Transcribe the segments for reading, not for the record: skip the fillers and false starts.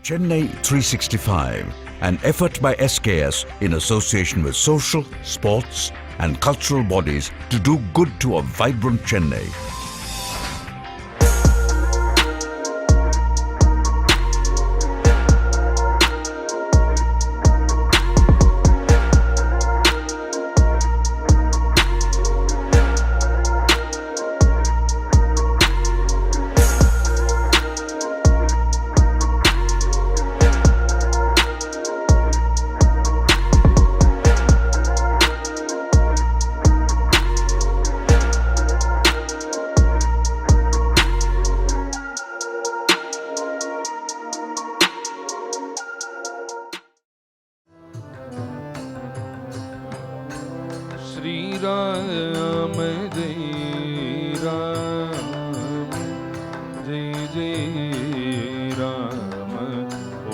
Chennai 365, an effort by SKS in association with social, sports and cultural bodies to do good to a vibrant Chennai. Shri Ram Jai Ram Jai Jai Ram Om Shri Ram Jai Ram Jai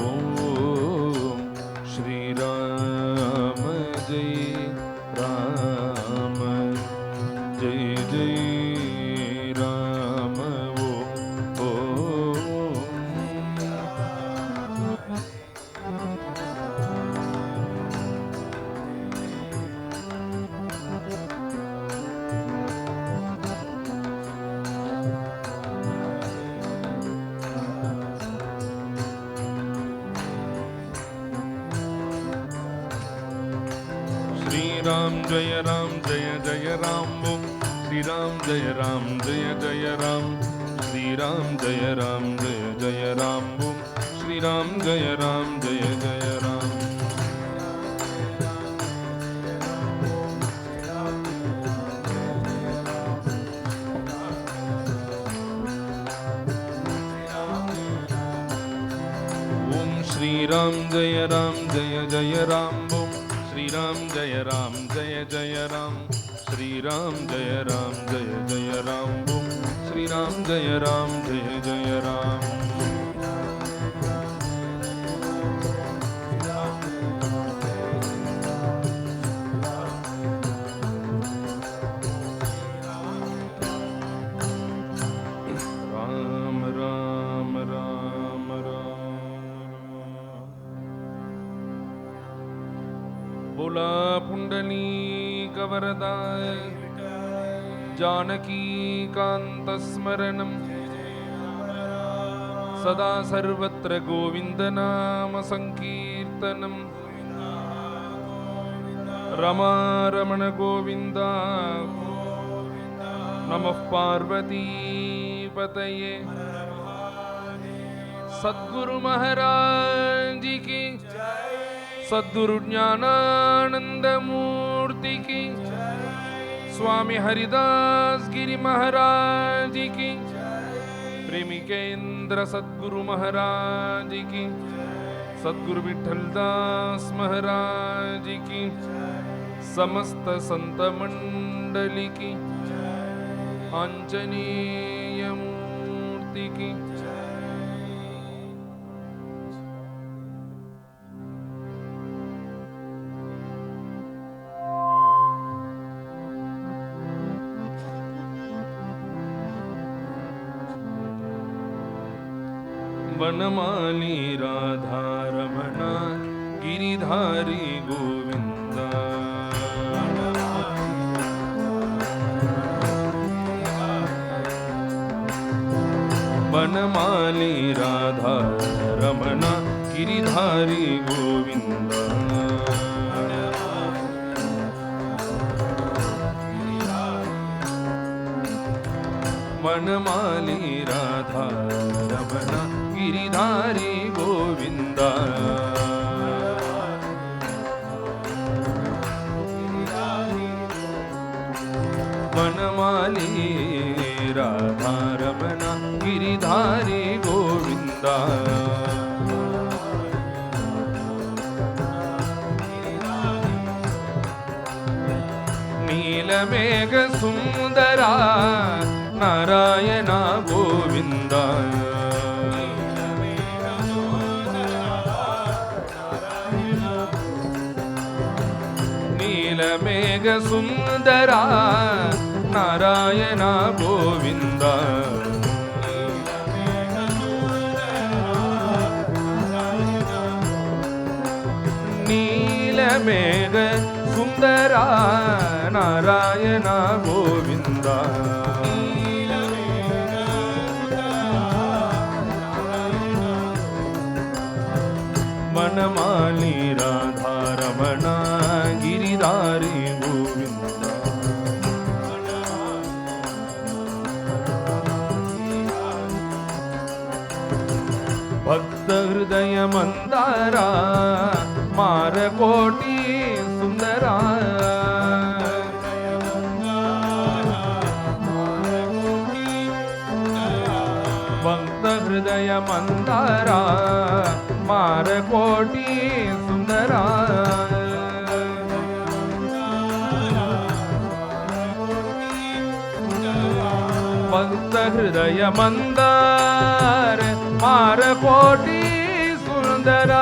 Jai Ram Ram Jaya Ram Jaya Jaya Ram Om Shri Ram Jaya Ram Jaya Jaya Ram Shri Ram Jaya Ram Jaya Jaya Ram Om Shri Ram Jaya Ram Jaya Jaya Ram Om Shri Ram Jaya Ram Jaya Jaya Ram Om Shri Ram Jaya Ram Jaya Jaya Ram Shri Ram Jaya Ram Jaya Jaya Ram Om Shri Ram Jaya Ram Jaya Jaya Ram Ram Ram Ram Ram बोला पुंडलीक वरदाय जानकी कांत स्मरणं सदा सर्वत्र गोविंद नाम संकीर्तनं रमा रमण गोविंदा नमः पार्वती पतये सद्गुरु महाराज की सद्गुरु ज्ञानानंद मूर्ति की स्वामी हरिदास गिरी महाराज की प्रेमिकेंद्र सद्गुरु महाराज की सद्गुरु विठलदास महाराज की समस्त संत मंडली की आंजनेय मूर्ति की वनमाली राधा रमण गिरिधारी गोविंदा वनमाली राधा रमण गिरिधारी गोविंदा वनमाली राधा रमण गिरिधारी गोविंदा वनमाली राधा रमण गिरिधारी गोविंदा नीलमेघ सुंदरा नारायण गोविंदा नीलमेघ सुंदरा नारायण गोविंदा ನೀಲಮೇಘ ಸುಂದರ ನಾರಾಯಣ ಗೋವಿಂದ ವನಮಾಲಿ ರಾಧಾರಮಣ ಗಿರಿಧಾರಿ ಗೋವಿಂದ ಭಕ್ತ ಹೃದಯ ಮಂದಾರ ಮಾರಕೋಟಿ ಸುಂದರ ಭಕ್ತ ಹೃದಯ ಮಂದಾರ ಮಾರಕೋಟಿ ಸುಂದರ ಭಕ್ತ ಹೃದಯ ಮಂದಾರ ಮಾರಕೋಟಿ ಸುಂದರ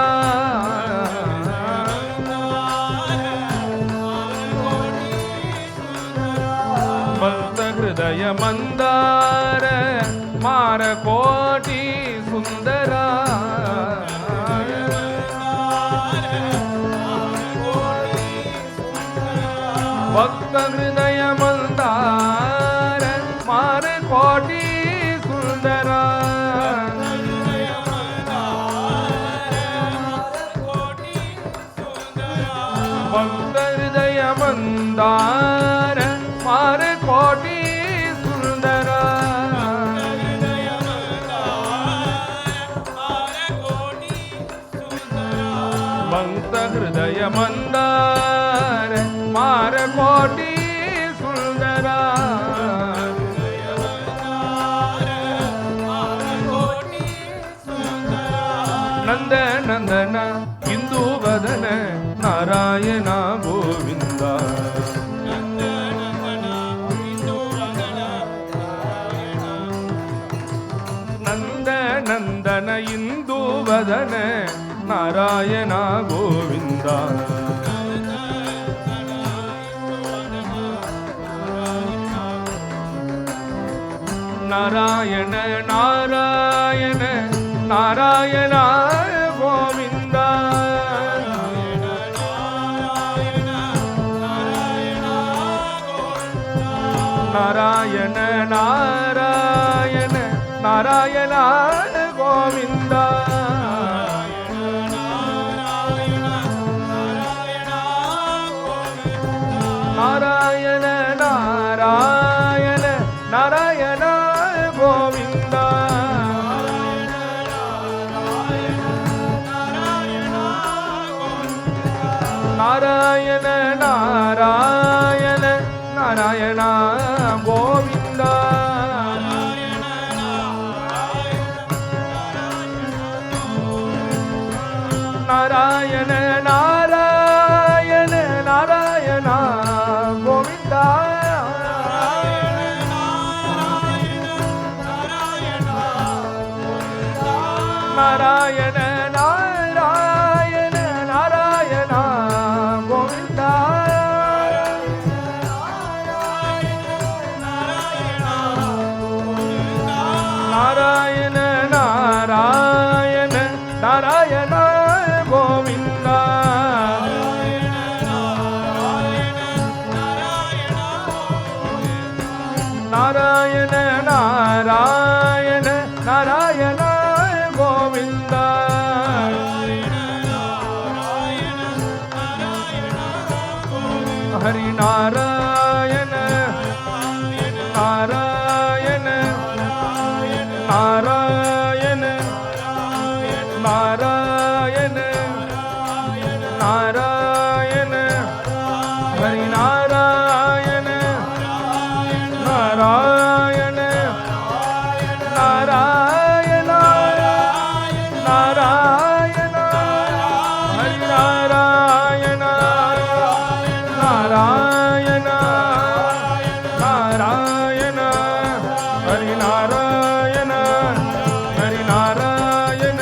ಭಕ್ತ ಹೃದಯ ಮಂದಾರ ಮಾರಕೋಟಿ ಸುಂದರ ಭಕ್ತ ಹೃದಯ ಮಂದಾರ ಮಾರಕೋಟಿ ಸುಂದರ ಭಕ್ತ ಹೃದಯ ಮಂದಾರ ಮಾರಕೋಟಿ ಸುಂದರ ಭಕ್ತ ಹೃದಯ ಮಂದಾರ ಮಾರಕೋಟಿ ಸುಂದರ ನಂದ ನಂದನ ಇಂದು ವದನ ನಾರಾಯಣ ಗೋವಿಂದ ನಂದ ನಂದನ ಇಂದು ವದನ ನಾರಾಯಣ ಗೋವಿಂದ ನಾರಾಯಣ ನಾರಾಯಣ ನಾರಾಯಣ ಗೋವಿಂದ ನಾರಾಯಣ ನಾರಾಯಣ ನಾರಾಯಣ ಗೋವಿಂದ ನಾರಾಯಣ ನಾರಾಯಣ ನಾರಾಯಣ ಗೋವಿಂದ ನಾರಾಯಣ ನಾರಾಯಣ ನಾರಾಯಣ ಗೋವಿಂದ ನಾರಾಯಣ ನಾರಾಯಣ ನಾರಾಯಣ ಗೋವಿಂದ ನಾರಾಯಣ ನಾರಾಯಣ ನಾರಾಯಣ ಗೋವಿಂದ ನಾರಾಯಣ ನಾರಾಯಣ ನಾರಾಯಣ ಗೋವಿಂದ ನಾರಾಯಣ ನಾರಾಯಣ ನಾರಾಯಣ ಗೋವಿಂದ ಹರಿ ನಾರಾಯಣ ನಾರಾಯಣ ನಾರಾಯಣ ನಾರಾಯಣ ನಾರಾಯಣ ಹರಿ ನಾರಾಯಣ ನಾರಾಯಣ ನಾರಾಯಣ ನಾರಾಯಣ ಹರಿ ನಾರಾಯಣ ನಾರಾಯಣ ನಾರಾಯಣ ಹರಿ ನಾರಾಯಣ ಹರಿ ನಾರಾಯಣ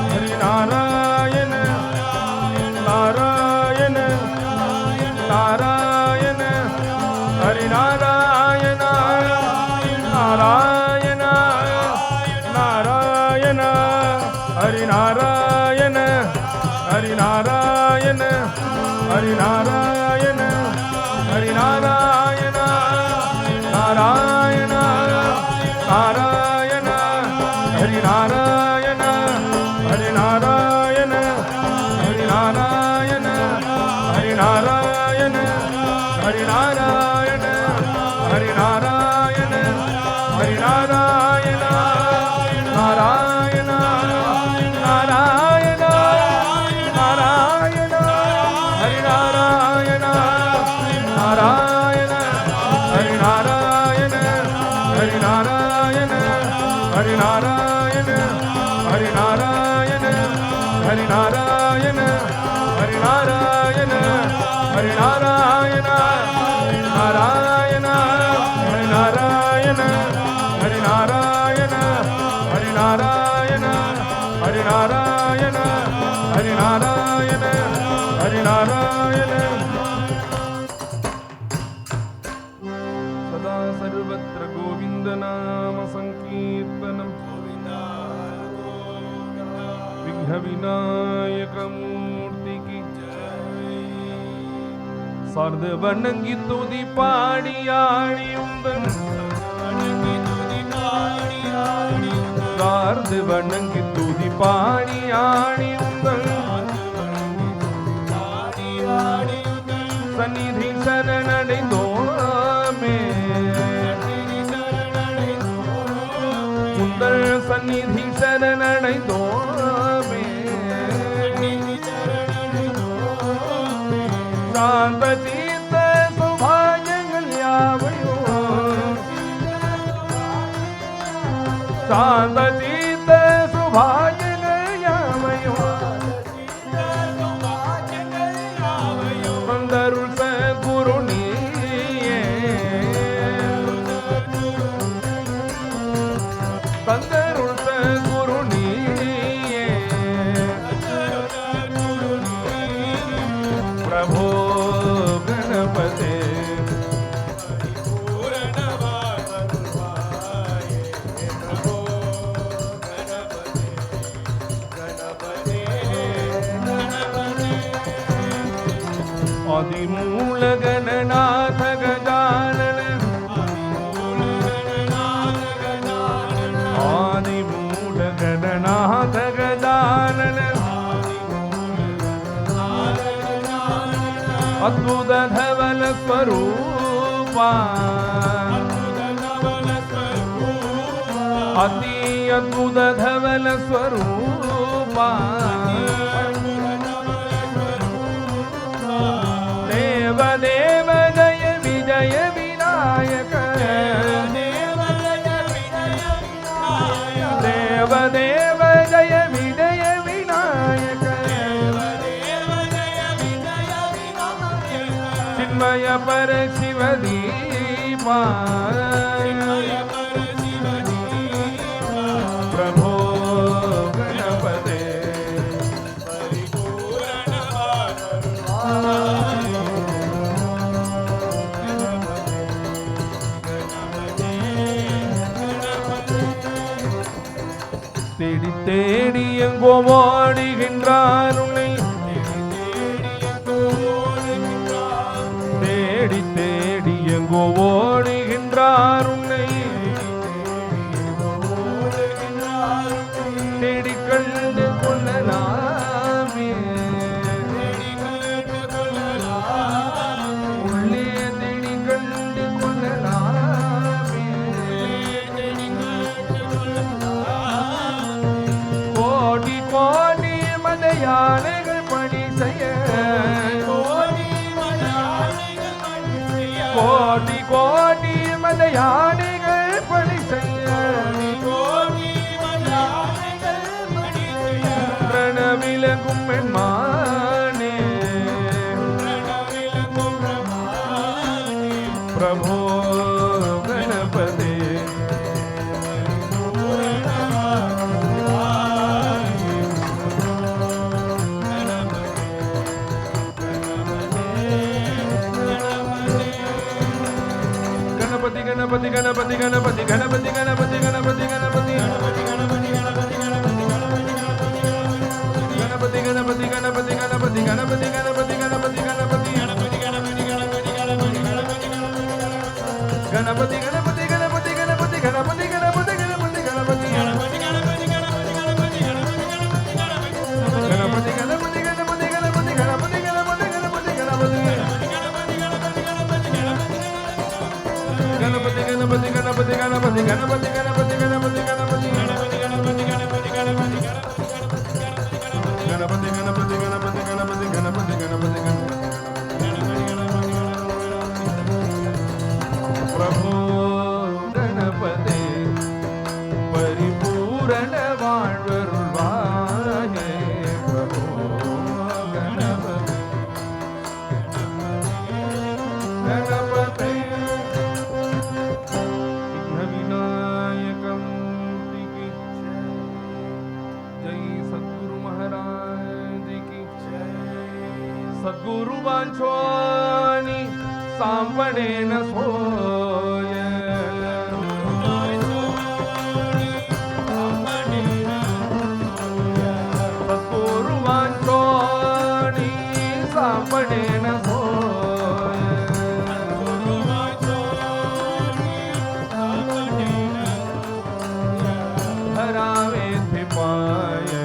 ಹರಿ ನಾರಾಯಣ ನಾರಾಯಣ ನಾರಾಯಣ ಹರಿ ನಾರಾಯಣ ನಾರಾಯಣ ನಾರಾಯಣ ಹರಿ ನಾರಾಯಣ ಹರಿ Narayana Hari Narayana, Hari Narayana, Narayana, Narayana, Hari Narayana, Hari Narayana, Hari Narayana, Hari Narayana, Hari Narayana, Hari Narayana, Hari Narayana, Narayana, Narayana, Narayana, Hari Narayana, Narayana, Hari Narayana, Hari Narayana, Hari Narayana, Hari Narayana, Hari Narayana, Hari Narayana, Hari Narayana, Narayana, Hari Narayana, Hari Narayana, Hari Narayana, Hari Narayana, Hari Narayana, Hari Narayana. Sada sarvatra Govinda nama sankirtanam, Vighna Vinayaka Murti ki jai. Sarda vanangi tudi paadi aadi undan, Sarda vanangi tudi paadi aadi undan, Sanidhi saranadindome, Mundal Sanidhi saranadindome, Shanta Chitta Subhayangal Yavayo, Shanta Chitta Subhayangal Yavayo, Mandarul Sadguru Niye, Mandarul Sadguru Niye, Prabhu Ganapate, Adi Moola Gananath Gajanana, Adi Moola Gananath Gajanana, Adbhuta Dhavala Swarupa, Adi Adbhuta Dhavala Swarupa, Deva Deva Jaya Vijaya Vinayaka, Deva Deva Jaya Vijaya Vinayaka, Chinmaya Parashiva Deepa, Prabhu Ganapate, தேடி தேடி எங்கோ ஓடுகின்றார் உன்னை, தேடி தேடி எங்கோ ஓடுகின்றார் உன்னை, தேடி கண்டு கொள்ளலாமே, உள்ளே தேடி கண்டு கொள்ளலாமே, கோடி கோடி மலையாளிகள் பணி செய்ய, கோடி கோடி மலையாளிகள் பணி செய்ய, பிரணவிலகும் பெண்மானே, பிரபோ கணபதே, Ganapati Ganapati Ganapati Ganapati Ganapati Ganapati Ganapati Ganapati Ganapati Ganapati Ganapati Ganapati Ganapati Ganapati Ganapati Ganapati Ganpati Ganpati Ganpati Ganpati Ganpati Ganpati Ganpati Ganpati Ganpati Ganpati Ganpati Ganpati Ganpati Ganpati Ganpati Ganpati Ganpati Ganpati Ganpati प्रभो गणपते परिपूर्ण வாழ்வருள்வாயே प्रभो गणपते गणपते विघ्नविनायकं की जय सद्गुरु महाराज की जय सद्गुरु वांछोनी सांपणे न सोय सद्गुरु वांछोनी सांपणे न सोय हरावे थे पाय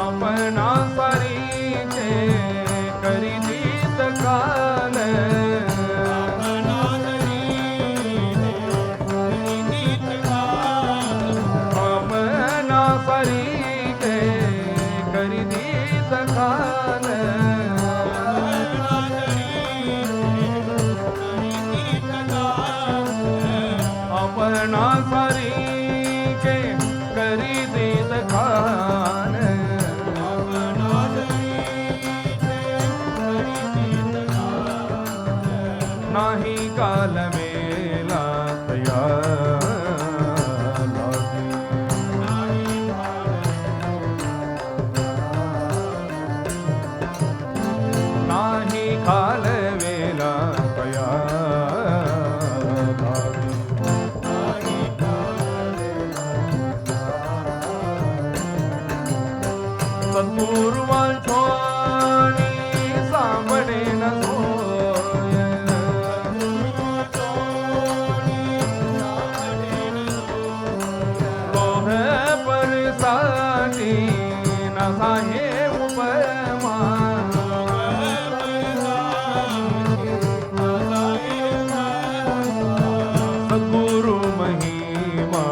अपना सरीचे करी दीत काल अपना सरीचे करी दीत काल अपना सरीचे करी दीत काल नाही काल मेला तयार नाही काल वेला सद्गुरु वांछोनी सांपणे न सोय लोह परसाटी न साहे उपमा सद्गुरु महिमा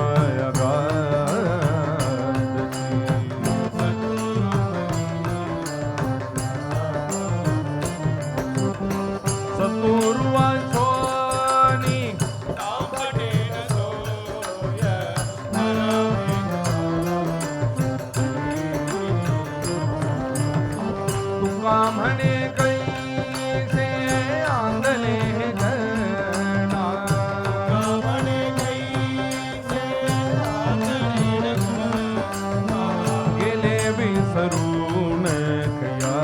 सद्गुरु वांछोनी सांपणे न सोय तुका म्हणे कैसे आंगले गणा गेले विसरून कया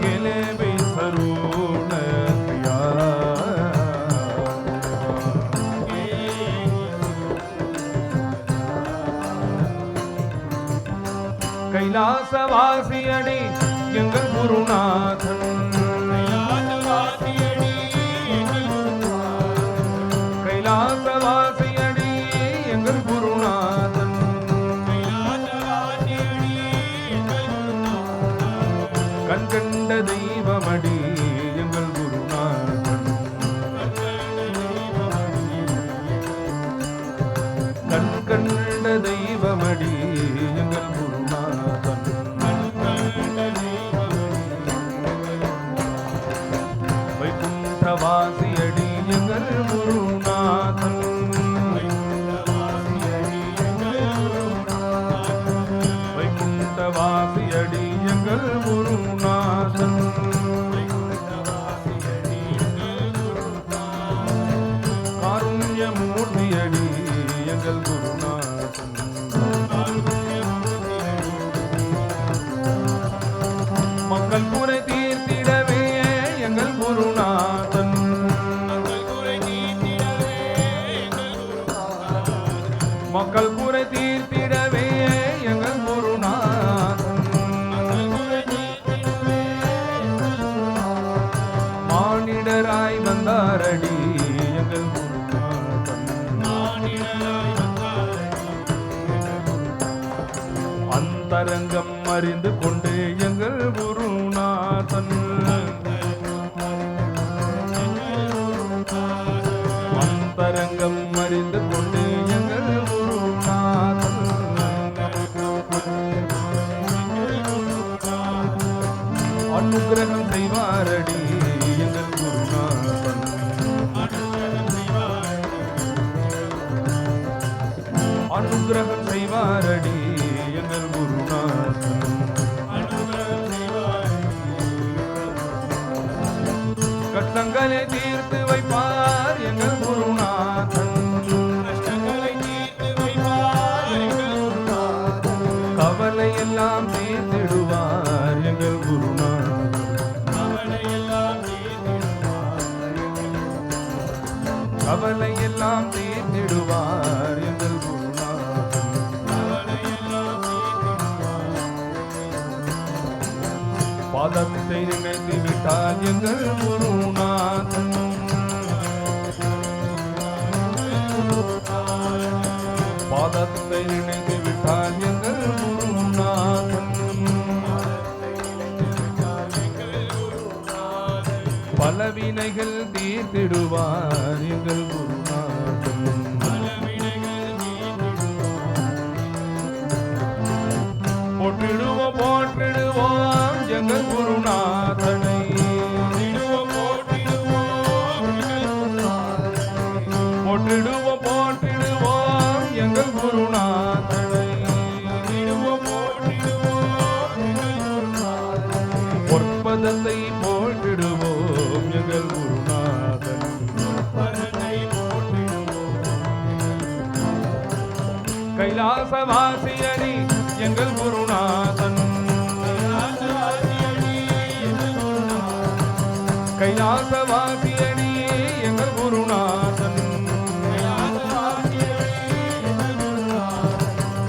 गेले विसरून कया कैलासवासी अडी எங்கள் குருநாதன் கைலாசவாசி அடி எங்கள் குருநாதன் கண் கண்ட தெய்வமடி எங்கள் குருநாதன் கண் கண்ட தெய்வமடி எங்கள் குருநாதன் வைகுண்டவாசி அடி எங்கள் குருநாதன் வைகுண்டவாசி அடி எங்கள் குருநாதன் காருண்ய மூர்த்தி அடி எங்கள் குருநாதன் அந்தரங்கம் அறிந்து கொண்டு எங்கள் குருநாதன் அந்தரங்கம் அறிந்து கொண்டு எங்கள் குருநாதன் அனுகிரகம் செய்வாரடி எங்கள் குருநாதன் அனுகிரகம் செய்வாரடி எங்கள் குருநாதன் கஷ்டங்களை தீர்த்து வைப்பார் எங்கள் குருநாதன் கவலை எல்லாம் தீர்த்திடுவார் எங்கள் குருநாதன் கவலை எல்லாம் தீர்த்திடுவார் எங்கள் குருநாதன் பாதத்தை நினைத்து விட்டால் எங்கள் குருநாதன் பாதத்தை நினைத்து விட்டால் எங்கள் குருநாதன் பலவினைகள் தீர்த்திடுவார் எங்கள் குருநாதன் போற்றிடுவோம் போற்றிடுவோம் எங்கள் குருநாதனை போற்றிடுவோம் போற்றிடுவோம் எங்கள் குருநாதனை பொற்பதத்தை போற்றிடுவோம் எங்கள் குருநாதன் கைலாசவாசியடி எங்கள் குருநாதன் கைலாசவாசியடி எங்கள் குருநாதன்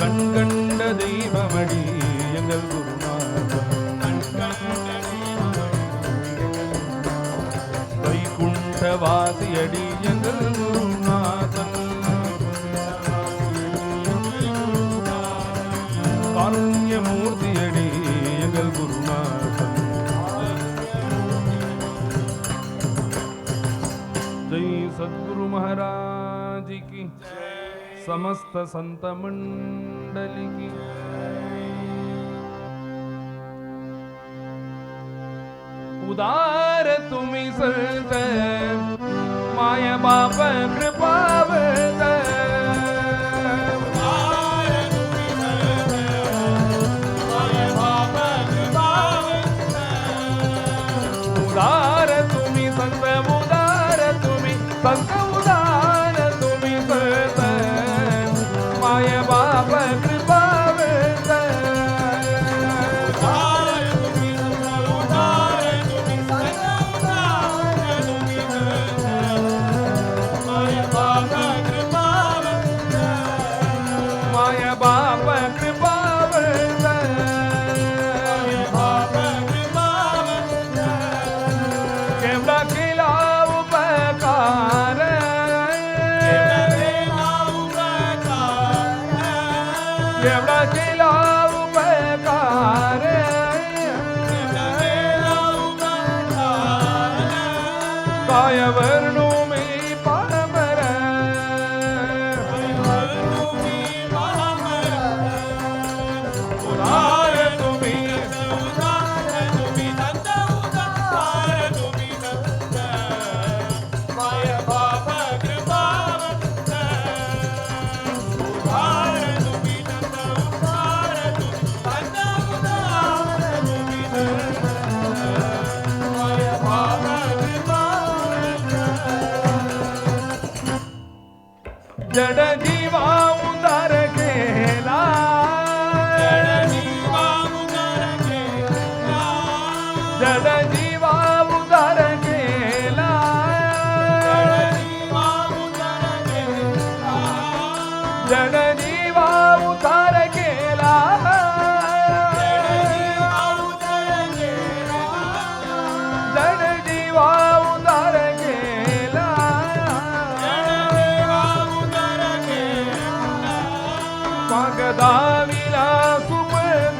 கண்கண்ட தெய்வமடி எங்கள் குருநாதன் வைகுண்டவாசியடி எங்கள் குருநாதன் காருண்யமூர்த்தியடி எங்கள் குருநாதன் जय सद्गुरु महाराज की समस्त संत मंडली की उदार तुम्ही संत माया बाप कृपावत उदार तुम्ही संत संत उदार तुम्ही संत माय बाप कृपावत माय बाप कृपावत केवढा केला उपकार केवढा केला उपकार काय वर्णू मी पामर उदार तुम्ही जड जीवा उदार केला जड जीवा उदार केला जड जीवा उदार केला जड जीवा उदार केला मागदाविला सुपद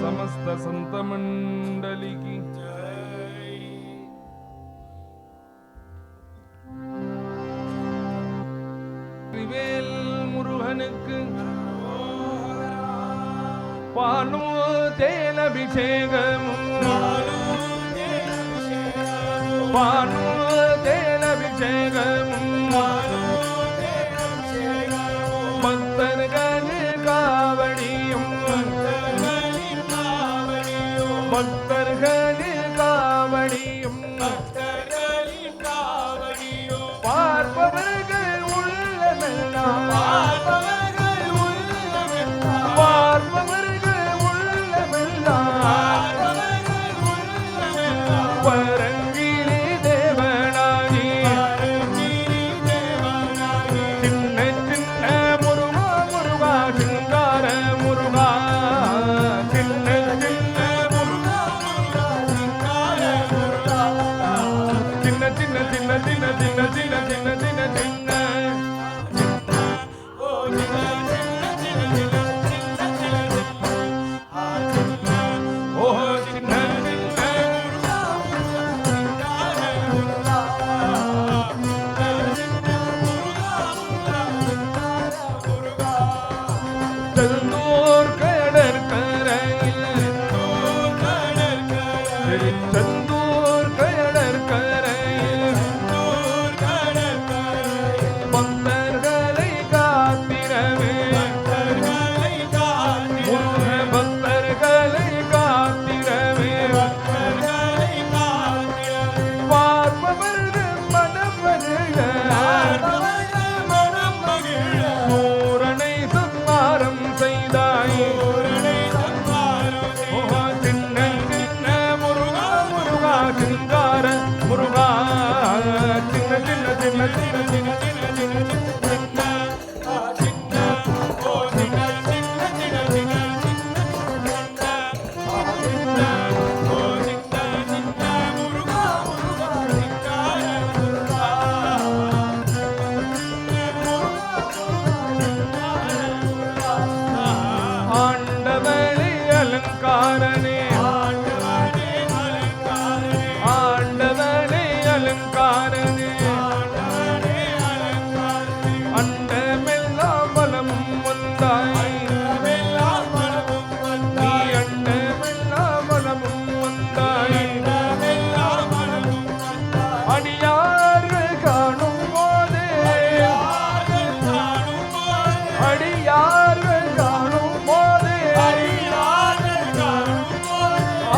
समस्त संत मंडली की त्रिवेल मुरुगनुक्कु पालुम तेल अभिषेकमुम पालुम तेल अभिषेकमुम भक्तर्गलिल कावडियुम भक्तर्गलिल कावडियुम பார்ப்பவர்கள் உள்ளமெல்லாம் பார்ப்பவர்கள் உள்ளமெல்லாம் பரங்கிரி தேவனாகி சின்ன சின்ன முருகா முருகா சிங்கார முருகா சின்ன சின்ன முருகா முருகா சிங்கார முருகா சின்ன சின்ன சின்ன சின்ன சின்ன சின்ன சின்ன சின்ன சின்ன செந்தூர் கடற்கரையில் செந்தூர் கடற்கரையில் பக்தர்களை காத்திடவே முருக பக்தர்களை காத்திடவே பார்ப்பவர்கள் மனம் வருக பூரணை சம்மாரம் செய்தாய் சின்ன சின்ன முருகா முருகா சிங்கார முருகா சின்ன சின்ன சின்ன சின்ன சின்ன சின்ன சின்ன ஆண்டவனே அலங்காரனே ஆண்டவனே அலங்காரனே அண்டமெல்லாம் வலமும் வந்தாய் நீ அண்டமெல்லாம் வலமும் வந்தாய் அடியார்கள் காணும் போதே அடியார்கள் காணும் போதே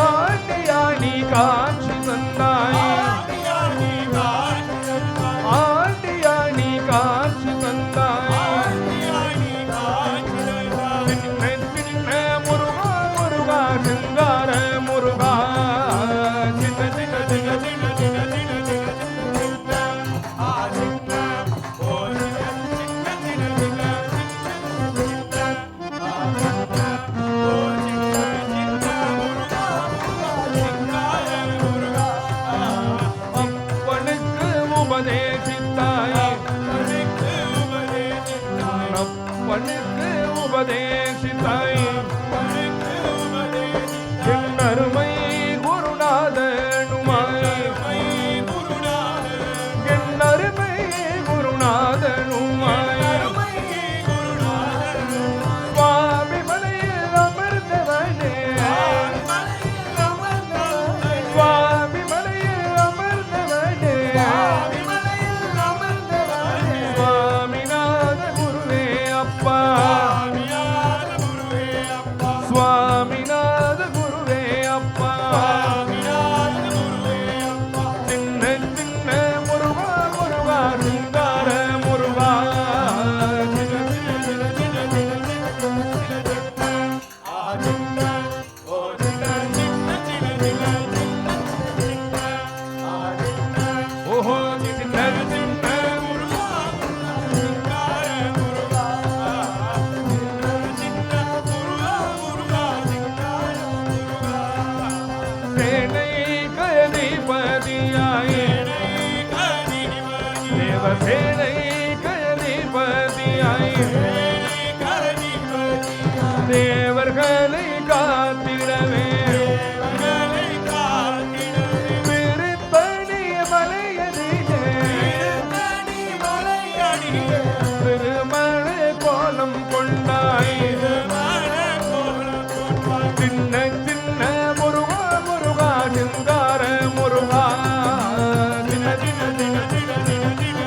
ஆண்டியாணி காட்சி தந்தாய் ஆண்டியாணி காட்சி தந்தாய் சின்ன சின்ன முருகா முருகா சிங்கார முருகா சின்ன சின்ன சின்ன சின்ன சின்ன சின்ன அப்பனுக்கு உபதேசித்தாய் அப்பனுக்கு உபதேசித்தாய் என் அருமை குருநாதனுமாய் என் அருமை குருநாதனுமாய் சுவாமி மலையில் அமர்ந்தவனே சுவாமி மலையில் அமர்ந்தவனே சுவாமிநாத குருவே அப்பா தேவசேனை கதிபதியாய் தேவர்களை காத்திடவே திருத்தணி மலையடியே திருமண கோலம் கொண்டாய் சின்ன சின்ன முருகா முருகா சிங்கார முருகா சின்ன சின்ன சின்ன சின்ன சின்ன சின்ன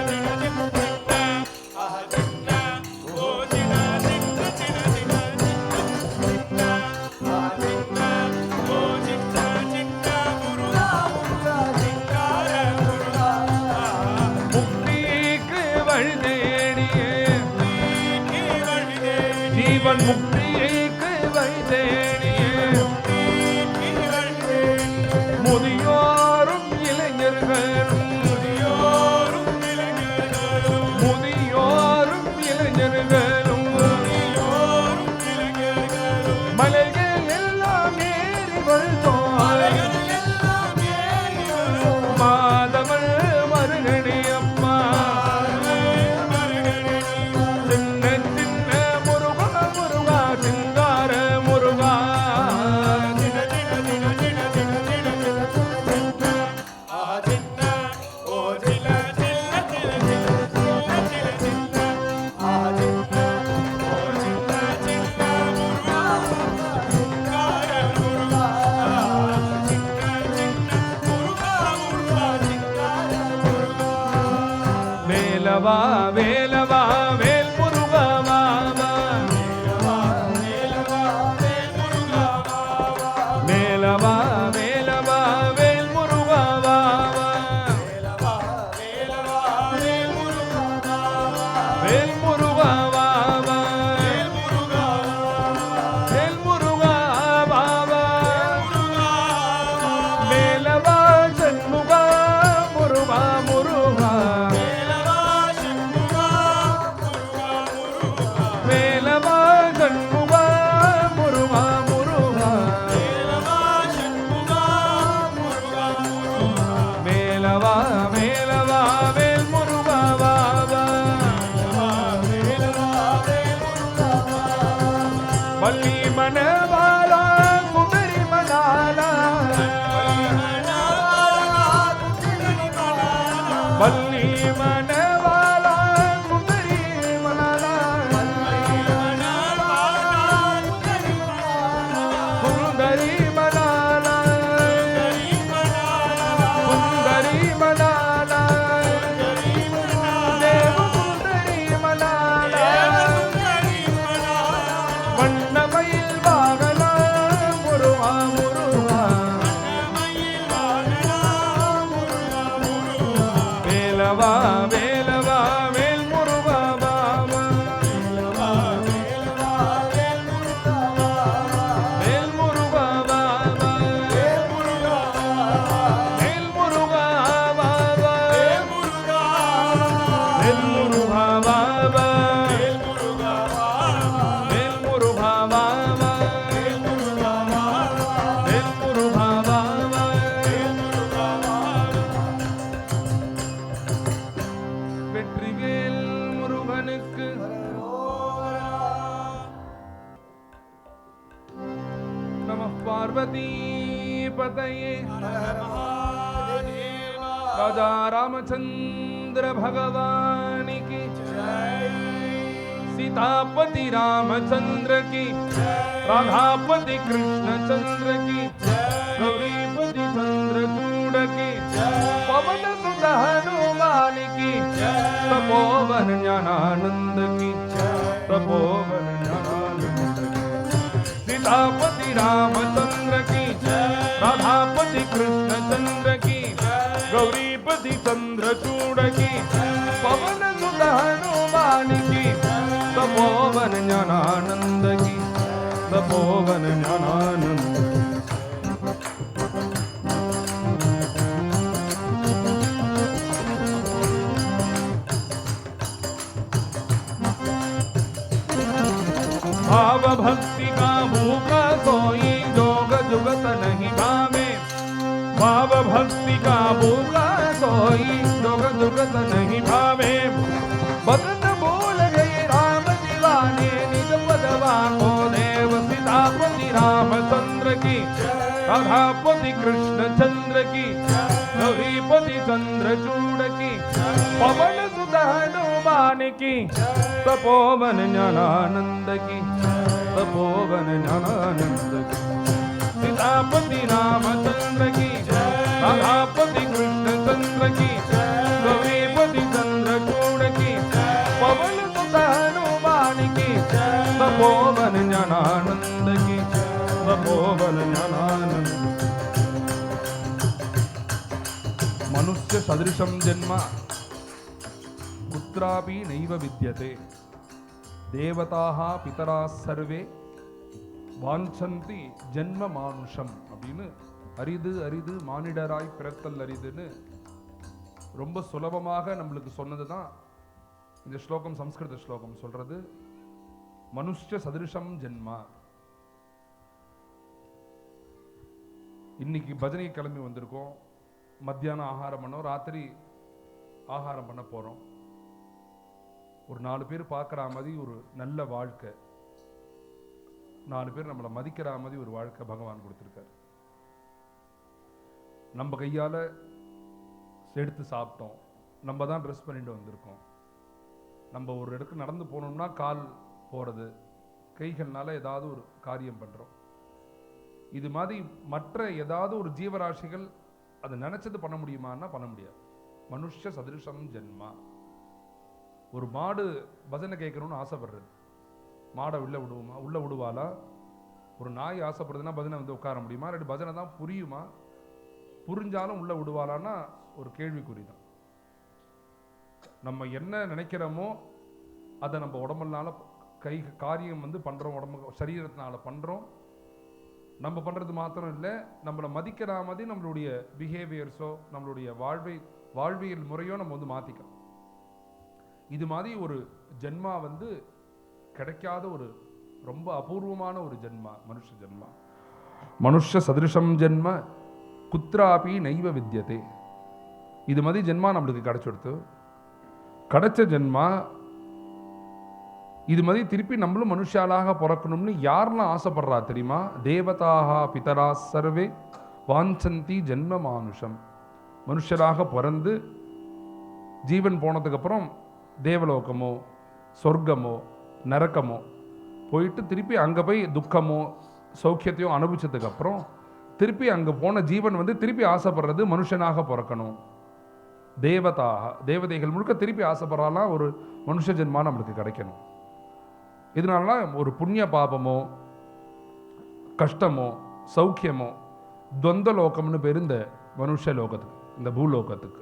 ஜீவன் முக்திக்கு வைத்தேனியே முதியோரும் இளைஞர்களும் மலைகள் எல்லாம் ஏறி வருத்தோம் மாதவள் மருகணி அம்மா சின்ன சின்ன முருகா முருகா சிங்கார முருகா வேலவா வேலவா வேல் முருகா வாவா வேலவா வேலவா வேல் முருகா வாவா வேல் முருகா வாவா வேல் முருகா வாவா வேலவா சண்முகா முருகா முருகா வேலவா சண்முகா முருகா முருகா வேலவா வேலவா வேல் முருகா வாவா வள்ளி மணவாளா குமரி மணாலா வள்ளி மணவாளா குமரி மணாலா சுந்தரி மணாலா சுந்தரி மணாலா தேவ சுந்தரி மணாலா வண்ணமயில் வாகனா முருகா முருகா வேலவா வேலவா வேல் முருகா வாவா வேல் முருகா வாவா வேல் முருகா வாவா வேல் முருகா வாவா வேல் முருகா வாவா வேல் முருகா வாவா வெற்றிவேல் முருகனுக்கு நம பார்வதி பதையே ராஜா ராமचंद्र भगवान की सीतापति रामचंद्र की राधापति कृष्णचंद्र की गौरीपति चंद्रचूड़ की पवन सुत हनुमान की तपोवन ज्ञानानंद की तपोवन ज्ञानानंद की सीतापति रामचंद्र की राधापति कृष्णचंद्र की गौरीपति चंद्रचूड़ की पवन सुत हनुमान की तपोवन ज्ञानानंद की तपोवन ज्ञानानंद भाव भक्ति का भूखा सोई जोग जुगत नहीं भावे भाव भक्ति का भूखा सोई जोग जुगत नहीं भावे राधापति कृष्ण चंद्र की, गौरीपति चंद्रचूड़ की, पवन सुत हनुमान की, तपोवन ज्ञानानंद की, तपोवन ज्ञानानंद की, सीतापति रामचंद्र की, राधापति कृष्ण चंद्र की, गौरीपति चंद्रचूड़ की, पवन सुत हनुमान की, तपोवन ज्ञानानंद की, तपोवन ज्ञानानंद। मनुष्य सदृशं जन्म कुत्रापि नैव विद्यते, देवताः पितराः सर्वे வாஞ்சந்தி ஜென்ம மானுஷம் அப்படின்னு அரிது அரிது மானிடராய் பிறத்தல் அரிதுன்னு ரொம்ப சுலபமாக நம்மளுக்கு சொன்னது தான் இந்த ஸ்லோகம். சம்ஸ்கிருத ஸ்லோகம் சொல்றது மனுஷ்ய சதிருஷம் ஜென்மா. இன்னைக்கு பஜனை கிளம்பி வந்திருக்கோம். மத்தியானம் ஆகாரம் பண்ணோம், ராத்திரி ஆகாரம் பண்ண போறோம். ஒரு 4 பேர் பார்க்குற மாதிரி ஒரு நல்ல வாழ்க்கை, 4 பேர் நம்மளை மதிக்கிற மாதிரி ஒரு வாழ்க்கை பகவான் கொடுத்துருக்காரு. நம்ம கையால் எடுத்து சாப்பிட்டோம், நம்ம தான் ட்ரெஸ் பண்ணிட்டு வந்திருக்கோம். நம்ம ஒரு இடத்துக்கு நடந்து போனோம்னா கால் போகிறது, கைகள்னால ஏதாவது ஒரு காரியம் பண்ணுறோம். இது மாதிரி மற்ற ஏதாவது ஒரு ஜீவராசிகள் அதை நினைச்சது பண்ண முடியுமான்னா பண்ண முடியாது. மனுஷ சதிருஷம் ஜென்மா. ஒரு மாடு பஜனை கேட்கணும்னு ஆசைப்படுறது, மாடை உள்ள விடுவாளா? ஒரு நாய் ஆசைப்படுறதுன்னா பஜனை வந்து உட்கார முடியுமா? இல்லாட்டி பஜனை தான் புரியுமா? புரிஞ்சாலும் உள்ள விடுவாளான்னா ஒரு கேள்விக்குறி தான். நம்ம என்ன நினைக்கிறோமோ அதை நம்ம உடம்புனால காரியம் வந்து பண்றோம், உடம்பு சரீரத்தினால பண்றோம். நம்ம பண்றது மாத்திரம் இல்லை, நம்மளை மதிக்கிற மாதிரி நம்மளுடைய பிஹேவியர்ஸோ நம்மளுடைய வாழ்வியல் முறையோ நம்ம வந்து மாத்திக்கிறோம். இது மாதிரி ஒரு ஜென்மா வந்து கிடைக்காத ஒரு ரொம்ப அபூர்வமான ஒரு ஜென்மா மனுஷ ஜென்மா. மனுஷ சதிருஷம் ஜென்ம குத்ராபி நைவ வித்யதே. இது மாதிரி ஜென்மா நம்மளுக்கு கிடைச்ச ஜென்மா. இது மாதிரி திருப்பி நம்மளும் மனுஷாலாக பிறக்கணும்னு யாரெல்லாம் ஆசைப்படுறா தெரியுமா? தேவதாக பிதரா சர்வே வாஞ்சந்தி ஜென்ம மானுஷம். மனுஷராக பிறந்து ஜீவன் போனதுக்கு அப்புறம் தேவலோகமோ சொர்க்கமோ நரக்கமோ போயிட்டு திருப்பி அங்கே போய் துக்கமோ சௌக்கியத்தையும் அனுபவிச்சதுக்கு அப்புறம் திருப்பி அங்கே போன ஜீவன் வந்து திருப்பி ஆசைப்படுறது மனுஷனாக பிறக்கணும். தேவதைகள் முழுக்க திருப்பி ஆசைப்படுறாலாம் ஒரு மனுஷ ஜென்மா நம்மளுக்கு கிடைக்கணும். இதனாலலாம் ஒரு புண்ணிய பாபமோ கஷ்டமோ சௌக்கியமோ துவந்த லோகம்னு பேர் இந்த மனுஷ லோகத்துக்கு, இந்த பூலோகத்துக்கு.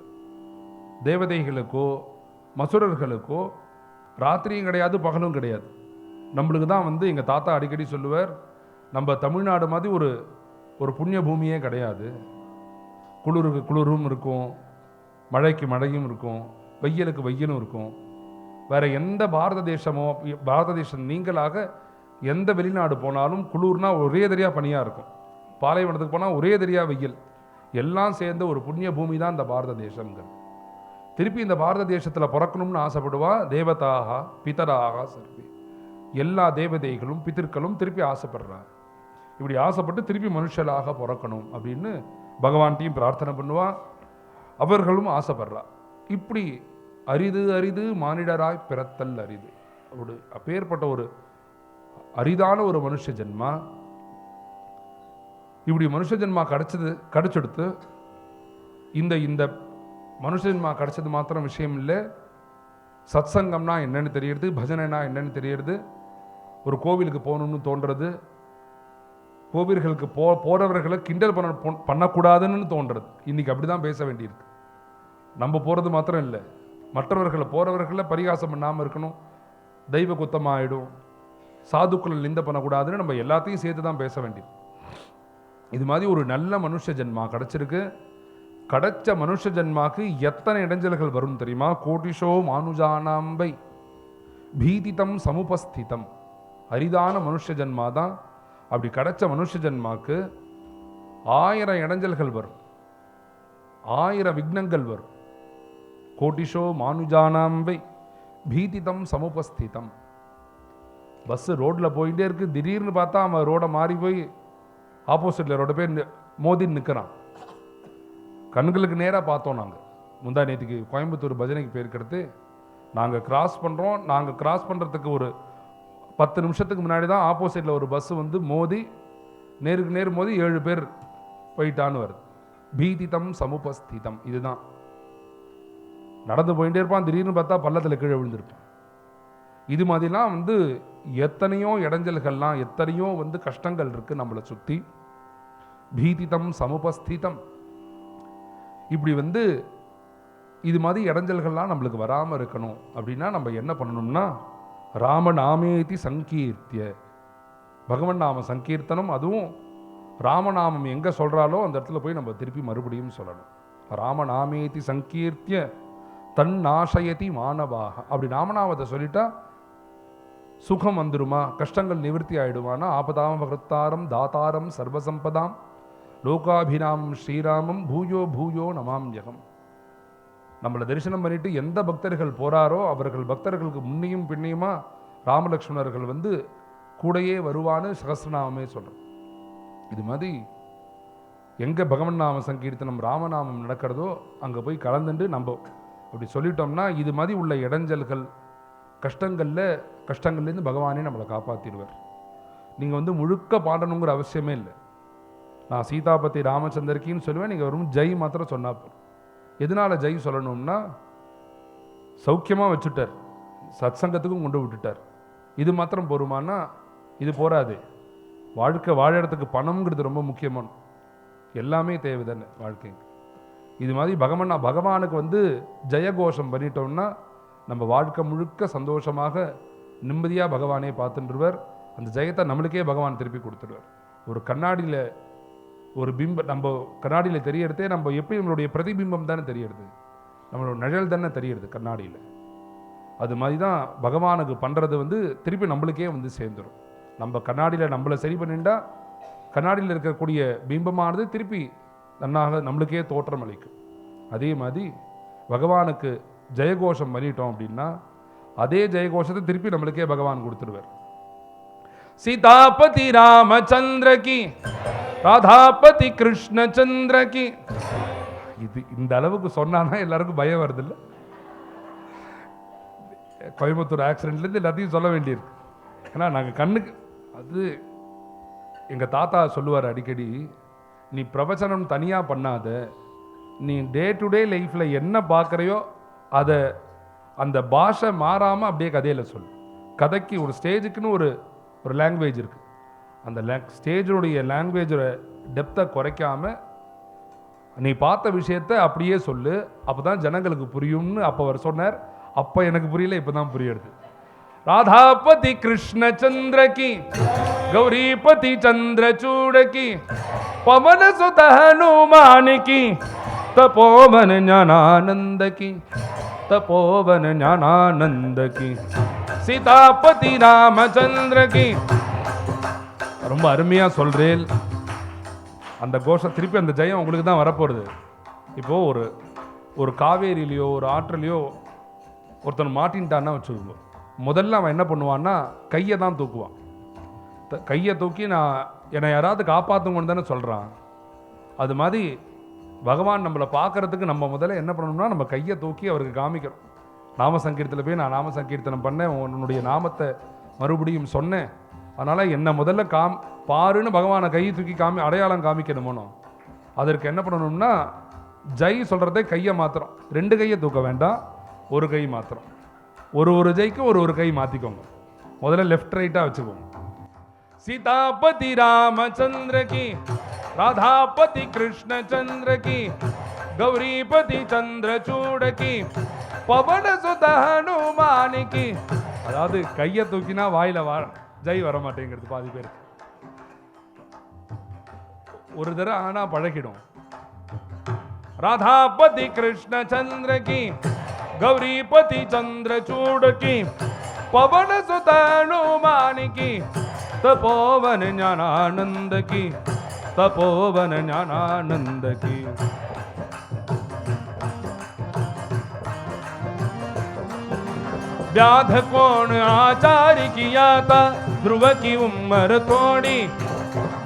தேவதைகளுக்கோ மசுரர்களுக்கோ ராத்திரியும் கிடையாது பகலும் கிடையாது. நம்மளுக்கு தான் வந்து எங்கள் தாத்தா அடிக்கடி சொல்லுவார், நம்ம தமிழ்நாடு மாதிரி ஒரு புண்ணிய பூமியே கிடையாது. குளிருக்கு குளிரும் இருக்கும், மழைக்கு மழையும் இருக்கும், வெயிலுக்கு வெயிலும் இருக்கும். வேற எந்த பாரத தேசம் நீங்களாக எந்த வெளிநாடு போனாலும் குளிர்னா ஒரே தெரியா பனியாக இருக்கும், பாலைவனத்துக்கு போனால் ஒரே தெரியா வெயில், எல்லாம் சேர்ந்த ஒரு புண்ணிய பூமி தான் இந்த பாரத தேசம்ங்கிறது. திருப்பி இந்த பாரத தேசத்தில் பிறக்கணும்னு ஆசைப்படுவா தேவதாக பிதராக சர்வே. எல்லா தேவதைகளும் பிதர்களும் திருப்பி ஆசைப்படுறாங்க. இப்படி ஆசைப்பட்டு திருப்பி மனுஷலாக பிறக்கணும் அப்படின்னு பகவான்கிட்டையும் பிரார்த்தனை பண்ணுவா, அவர்களும் ஆசைப்படுறா. இப்படி அரிது அரிது மானிடராய் பிறத்தல் அரிது. அப்பேற்பட்ட ஒரு அரிதான ஒரு மனுஷ ஜென்மா. இப்படி மனுஷ ஜென்மா கிடைச்செடுத்து இந்த மனுஷ ஜென்மா கிடைச்சது மாத்திரம் விஷயம் இல்லை, சத்சங்கம்னா என்னன்னு தெரியறது, பஜனைனா என்னன்னு தெரியறது, ஒரு கோவிலுக்கு போகணும்னு தோன்றது, கோவில்களுக்கு போறவர்களை கிண்டல் பண்ணக்கூடாதுன்னு தோன்றது. இன்னைக்கு அப்படிதான் பேச வேண்டியிருக்கு. நம்ம போறது மாத்திரம் இல்லை, போறவர்களை பரிகாசம் பண்ணாமல் இருக்கணும், தெய்வ குத்தமாயிடும், சாதுக்களை நிந்த பண்ணக்கூடாதுன்னு நம்ம எல்லாத்தையும் சேர்த்து தான் பேச வேண்டியது. இது மாதிரி ஒரு நல்ல மனுஷ ஜென்மா கிடைச்சிருக்கு. கிடைச்ச மனுஷ ஜென்மாக்கு எத்தனை இடைஞ்சல்கள் வரும் தெரியுமா? கோட்டிஷோ மானுஜானாம்பை பீதிதம் சமுபஸ்திதம். அரிதான மனுஷ ஜென்மா தான். அப்படி கிடைச்ச மனுஷ ஜென்மாக்கு 1000 இடைஞ்சல்கள் வரும், 1000 விக்னங்கள் வரும். கோட்டிஷோ மானுஜானாம்பை பீதிதம் சமுபஸ்திதம். பஸ் ரோட்ல போயிட்டே இருக்கு, திடீர்னு பார்த்தா அவன் ரோடை மாறி போய் ஆப்போசிட்ல ரோட போய் மோதி நிற்கிறான். கண்களுக்கு நேராக பார்த்தோம். நாங்கள் முந்தா நேற்றுக்கு கோயம்புத்தூர் பஜனைக்கு போயிருக்கிறது. நாங்கள் கிராஸ் பண்ணுறோம். நாங்கள் கிராஸ் பண்ணுறதுக்கு ஒரு 10 நிமிஷத்துக்கு முன்னாடி தான் ஆப்போசிட்டில் ஒரு பஸ்ஸு வந்து மோதி நேருக்கு நேர் மோதி 7 பேர் போயிட்டான்னு வருது. பீதிதம் சமுபஸ்திதம். இதுதான் நடந்து போயிட்டே இருப்பான். திடீர்னு பார்த்தா பள்ளத்தில் கீழே விழுந்திருப்பான். இது மாதிரிலாம் வந்து எத்தனையோ இடைஞ்சல்கள்லாம், எத்தனையோ வந்து கஷ்டங்கள் இருக்குது நம்மளை சுற்றி. பீதிதம் சமுபஸ்திதம். இப்படி வந்து இது மாதிரி இடைஞ்சல்கள்லாம் நம்மளுக்கு வராமல் இருக்கணும் அப்படின்னா நம்ம என்ன பண்ணணும்னா, ராமநாமேதி சங்கீர்த்திய, பகவன் நாம சங்கீர்த்தனம். அதுவும் ராமநாமம் எங்கே சொல்கிறாலோ அந்த இடத்துல போய் நம்ம திருப்பி மறுபடியும் சொல்லணும். ராமநாமேதி சங்கீர்த்திய தன் நாசயதி மாணவாக. அப்படி ராமநாமத்தை சொல்லிட்டா சுகம் வந்துருமா, கஷ்டங்கள் நிவர்த்தி ஆயிடுவானா. ஆபதாம் பகத்தாரம் தாத்தாரம் சர்வசம்பதாம் லோகாபிராமம் ஸ்ரீராமம் பூயோ பூயோ நமாம்யகம். நம்மளை தரிசனம் பண்ணிட்டு எந்த பக்தர்கள் போறாரோ அவர்கள் பக்தர்களுக்கு முன்னையும் பின்னையுமா ராமலக்ஷ்மணர்கள் வந்து கூடையே வருவான்னு சகஸ்ரநாமமே சொல்றோம். இது மாதிரி எங்க பகவன் நாம சங்கீர்த்தனம் ராமநாமம் நடக்கிறதோ அங்க போய் கலந்துட்டு நம்ம அப்படி சொல்லிட்டோம்னா இது மாதிரி உள்ள இடைஞ்சல்கள் கஷ்டங்கள்லேருந்து பகவானே நம்மளை காப்பாற்றிடுவார். நீங்கள் வந்து முழுக்க பாடணுங்கிற அவசியமே இல்லை. நான் சீதாபதி ராமச்சந்திரக்கின்னு சொல்லுவேன். நீங்கள் வெறும் ஜெய் மாத்திரம் சொன்னா போதும். எதனால ஜெய் சொல்லணும்னா, சௌக்கியமாக வச்சுட்டார், சத்சங்கத்துக்கும் கொண்டு விட்டுட்டார். இது மாத்திரம் போருமானா இது போராது. வாழ்க்கை வாழறதுக்கு பணம்ங்கிறது ரொம்ப முக்கியமான, எல்லாமே தேவை தானே வாழ்க்கைக்கு. இது மாதிரி பகவானுக்கு வந்து ஜெயகோஷம் பண்ணிட்டோம்னா நம்ம வாழ்க்கை முழுக்க சந்தோஷமாக நிம்மதியாக பகவானே பார்த்துட்டுருவர். அந்த ஜெயத்தை நம்மளுக்கே பகவான் திருப்பி கொடுத்துடுவார். ஒரு கண்ணாடியில் ஒரு பிம்பம் நம்ம கண்ணாடியில் தெரியறதே நம்ம எப்படி நம்மளுடைய பிரதிபிம்பம் தானே தெரியறது, நம்மளோட நிழல் தானே தெரியறது கண்ணாடியில். அது மாதிரி தான் பகவானுக்கு பண்ணுறது வந்து திருப்பி நம்மளுக்கே வந்து சேர்ந்துடும். நம்ம கண்ணாடியில் நம்மளை சரி பண்ணிட்டா கண்ணாடியில் இருக்கக்கூடிய பிம்பமானது திருப்பி நன்னாக நம்மளுக்கே தோற்றம் அளிக்கும். அதே மாதிரி பகவானுக்கு ஜெயகோஷம் பண்ணிட்டோம் அப்படின்னா அதே ஜெயகோஷத்தை திருப்பி நம்மளுக்கே பகவான் கொடுத்துருவார். சீதாபதி ராமச்சந்திர கி, ராதாபதி கிருஷ்ணச்சந்திர கி. இது இந்த அளவுக்கு சொன்னாதான் எல்லாருக்கும் பயம் வருது இல்லை? கோயம்புத்தூர் ஆக்சிடென்ட்லேருந்து எல்லாத்தையும் சொல்ல வேண்டியிருக்கு. ஏன்னா நாங்கள் கண்ணுக்கு அது எங்கள் தாத்தா சொல்லுவார் அடிக்கடி, நீ பிரவச்சனம் தனியாக பண்ணாத, நீ டே டு டே லைஃப்பில் என்ன பார்க்குறையோ அதை அந்த பாஷை மாறாமல் அப்படியே கதையில் சொல்லு. கதைக்கு ஒரு ஸ்டேஜுக்குன்னு ஒரு லாங்குவேஜ் இருக்குது. அந்த ஸ்டேஜுடைய லாங்குவேஜோட டெப்த்தை குறைக்காம நீ பார்த்த விஷயத்தை அப்படியே சொல்லு, அப்போ தான் ஜனங்களுக்கு புரியும்னு அப்போ அவர் சொன்னார். அப்போ எனக்கு புரியல, இப்போ தான் புரியுது. ராதாபதி கிருஷ்ணச்சந்திர கி, கௌரிபதி சந்திரசூட கி, பவன சுத ஹனுமான் கி, தபோவன ஞானானந்த கி, தபோவன ஞானானந்த கி, சீதாபதி ராமச்சந்திர கி. ரொம்ப அருமையா சொல்றேன். அந்த கோஷம் திருப்பி அந்த ஜெயம் உங்களுக்கு தான் வரப்போறது. இப்போ ஒரு காவேரியிலையோ ஒரு ஆற்றிலையோ ஒருத்தன் மாட்டின்ட்டான்னா வச்சுக்கோங்க, முதல்ல அவன் என்ன பண்ணுவான்னா கையை தான் தூக்குவான். கையை தூக்கி என்னை யாராவது காப்பாற்றுங்கன்னு தானே சொல்கிறான். அது மாதிரி பகவான் நம்மளை பார்க்கறதுக்கு நம்ம முதல்ல என்ன பண்ணணும்னா நம்ம கையை தூக்கி அவருக்கு காமிக்கிறோம். நாம சங்கீர்த்தத்தில் போய் நான் நாம சங்கீர்த்தனம் பண்ணேன், உன்னுடைய நாமத்தை மறுபடியும் சொன்னேன், அதனால் என்னை முதல்ல பாருன்னு பகவானை கையை தூக்கி அடையாளம் காமிக்கணுமோனோ. அதற்கு என்ன பண்ணணும்னா ஜெய் சொல்கிறதே கையை மாத்திரம், 2 கையை தூக்க வேண்டாம், ஒரு கை மாத்திரம். ஒரு ஜெய்க்கு ஒரு கை மாற்றிக்கோங்க. முதல்ல லெஃப்ட் ரைட்டாக வச்சுக்கோங்க. சீதாபதி ராமச்சந்திர கி, ராதாபதி கிருஷ்ணச்சந்திர கி, கௌரிபதி சந்திரசூட கி, பவன சுத ஹனுமான் கி. அதாவது கையை தூக்கினா வாயில ஜெய் வர மாட்டேங்கிறது பாதி பேருக்கு. ஒரு தடவை ஆனா பழகிடும். ராதாபதி கிருஷ்ணச்சந்திர கி, கௌரிபதி சந்திரசூட கி, பவன சுத ஹனுமான் கி, தபோவன ஞானானந்த கி, தபோவன ஞானானந்த கி. व्याध कौन आचार्य किया था, ध्रुव की उम्र तोड़ी,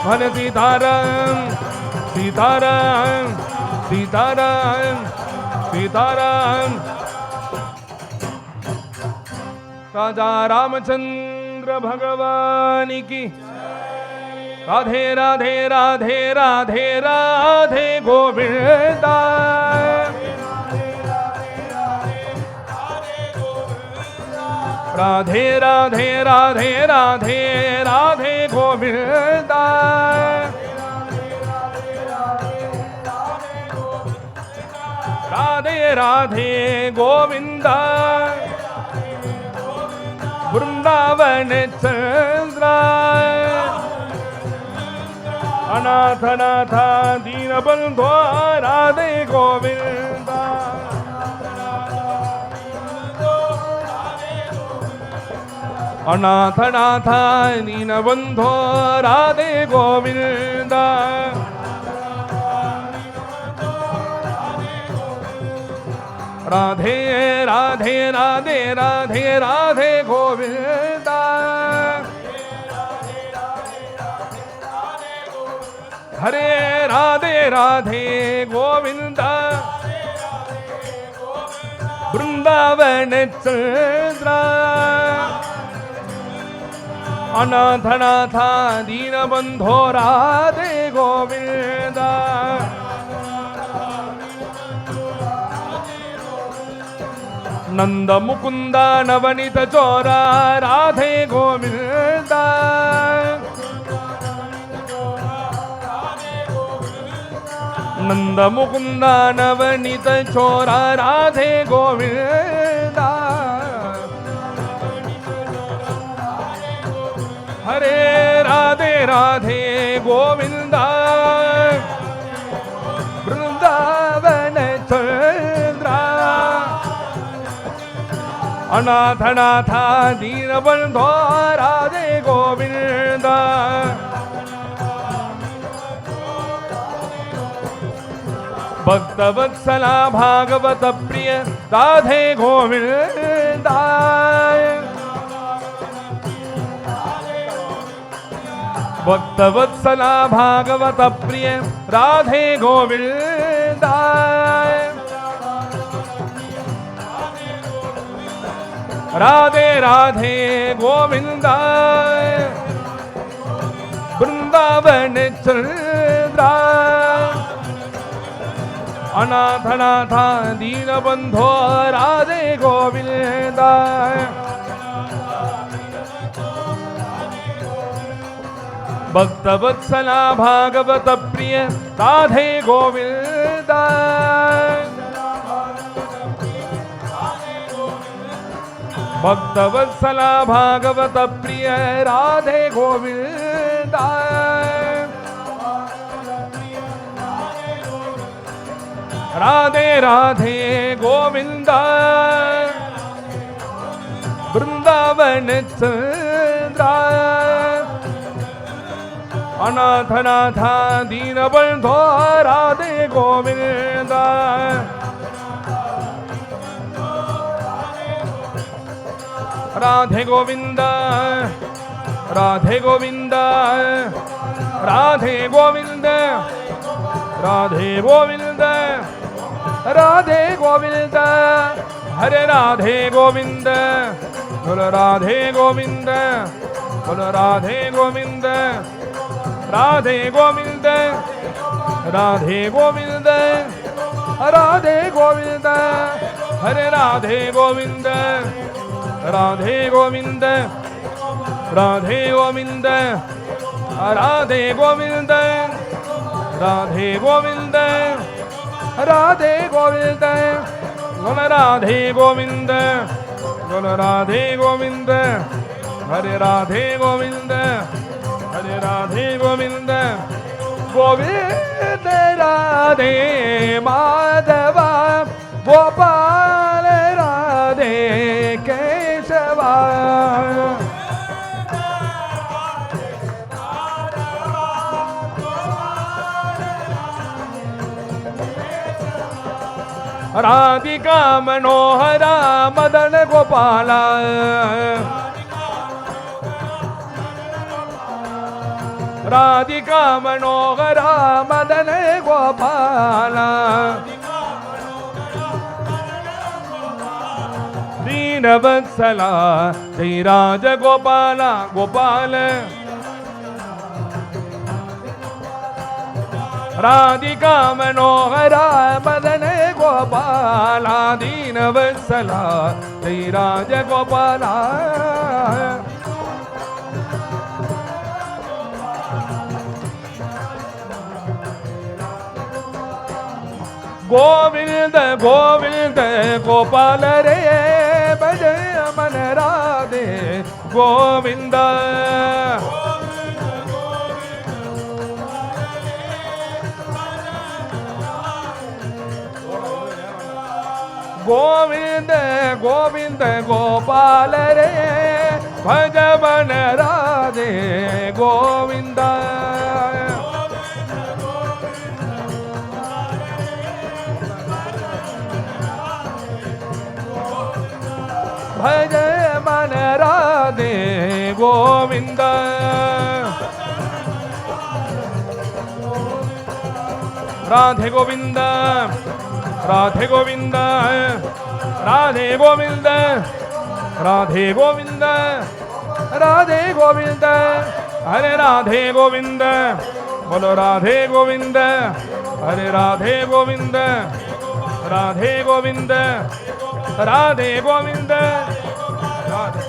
हरे सीताराम सीताराम सीताराम सीताराम। राजा रामचंद्र भगवान की। राधे राधे राधे राधे राधे गोविंदा। राधे राधे राधे राधे राधे गोविंदा। राधे राधे गोविंदा। वृंदावन चंद्रा। अनाथ नाथ दीन बंधो राधे गोविंदा। अनाथ नाथ दीन बंधो राधे गोविंदा। राधे राधे राधे राधे राधे गोविंदा। हरे राधे राधे गोविंदा। वृंदावन चंद्रा। अनाथ नाथ दीन बंधो राधे गोविंदा। नंद मुकुंद नवनीत चोरा राधे गोविंदा। नंद मुकुंद नवनीत चोरा राधे गोविंदा। हरे राधे राधे गोविंदा। वृंदावन चंद्रा। अनाथ नाथ दीन बंधो राधे गोविंदा। भक्त वत्सला भागवत प्रिय राधे गोविंदा। भक्त वत्सला भागवत प्रिय राधे गोविंदा। राधे राधे गोविंदा। वृंदावन चंद्रा। अनाथ नाथ दीन बंधो राधे गोविंदा। भक्त वत्सला भागवत प्रिय राधे गोविंदा। भक्त वत्सला भागवत प्रिय राधे गोविंदा। राधे राधे गोविंदा। वृंदावन चंद्रा। अनाथ नाथ दीन बंधो राधे गोविंदा। राधे गोविंदा राधे गोविंदा राधे गोविंदा राधे गोविंदा राधे गोविंदा। हरे राधे गोविंदा बोलो राधे गोविंदा बोलो राधे गोविंदा। राधे गोविंदा राधे गोविंदा राधे गोविंदा। हरे राधे गोविंदा राधे गोविंदा राधे गोविंदा राधे गोविंदा राधे गोविंदा राधे गोविंदा। बोलो राधे गोविंदा बोलो राधे गोविंदा। हरे राधे गोविंदा हरे राधे गोविंद गोविंद राधे माधवा गोपाल राधे केशवा। राधिका मनोहरा मदन गोपाला। ராதிகா மனோகரா மதன கோபாலா தீனவத்சலா ஜெய ராஜகோபாலா கோபால ராதிகா மனோகரா மதன கோபாலா தீனவத்சலா ஜெய ராஜகோபாலா கோவிந்த கோவிந்த கோபால ரே பஜ மன ராதே கோவிந்த கோவிந்த கோவிந்த கோபால ரே பஜ மன ராதே கோவிந்த भज मन राधे गोविंद राधे गोविंद राधे गोविंद राधे गोविंद राधे गोविंद राधे गोविंद हरे राधे गोविंद बोलो राधे गोविंद हरे राधे गोविंद राधे गोविंद राधे गोविंद राधे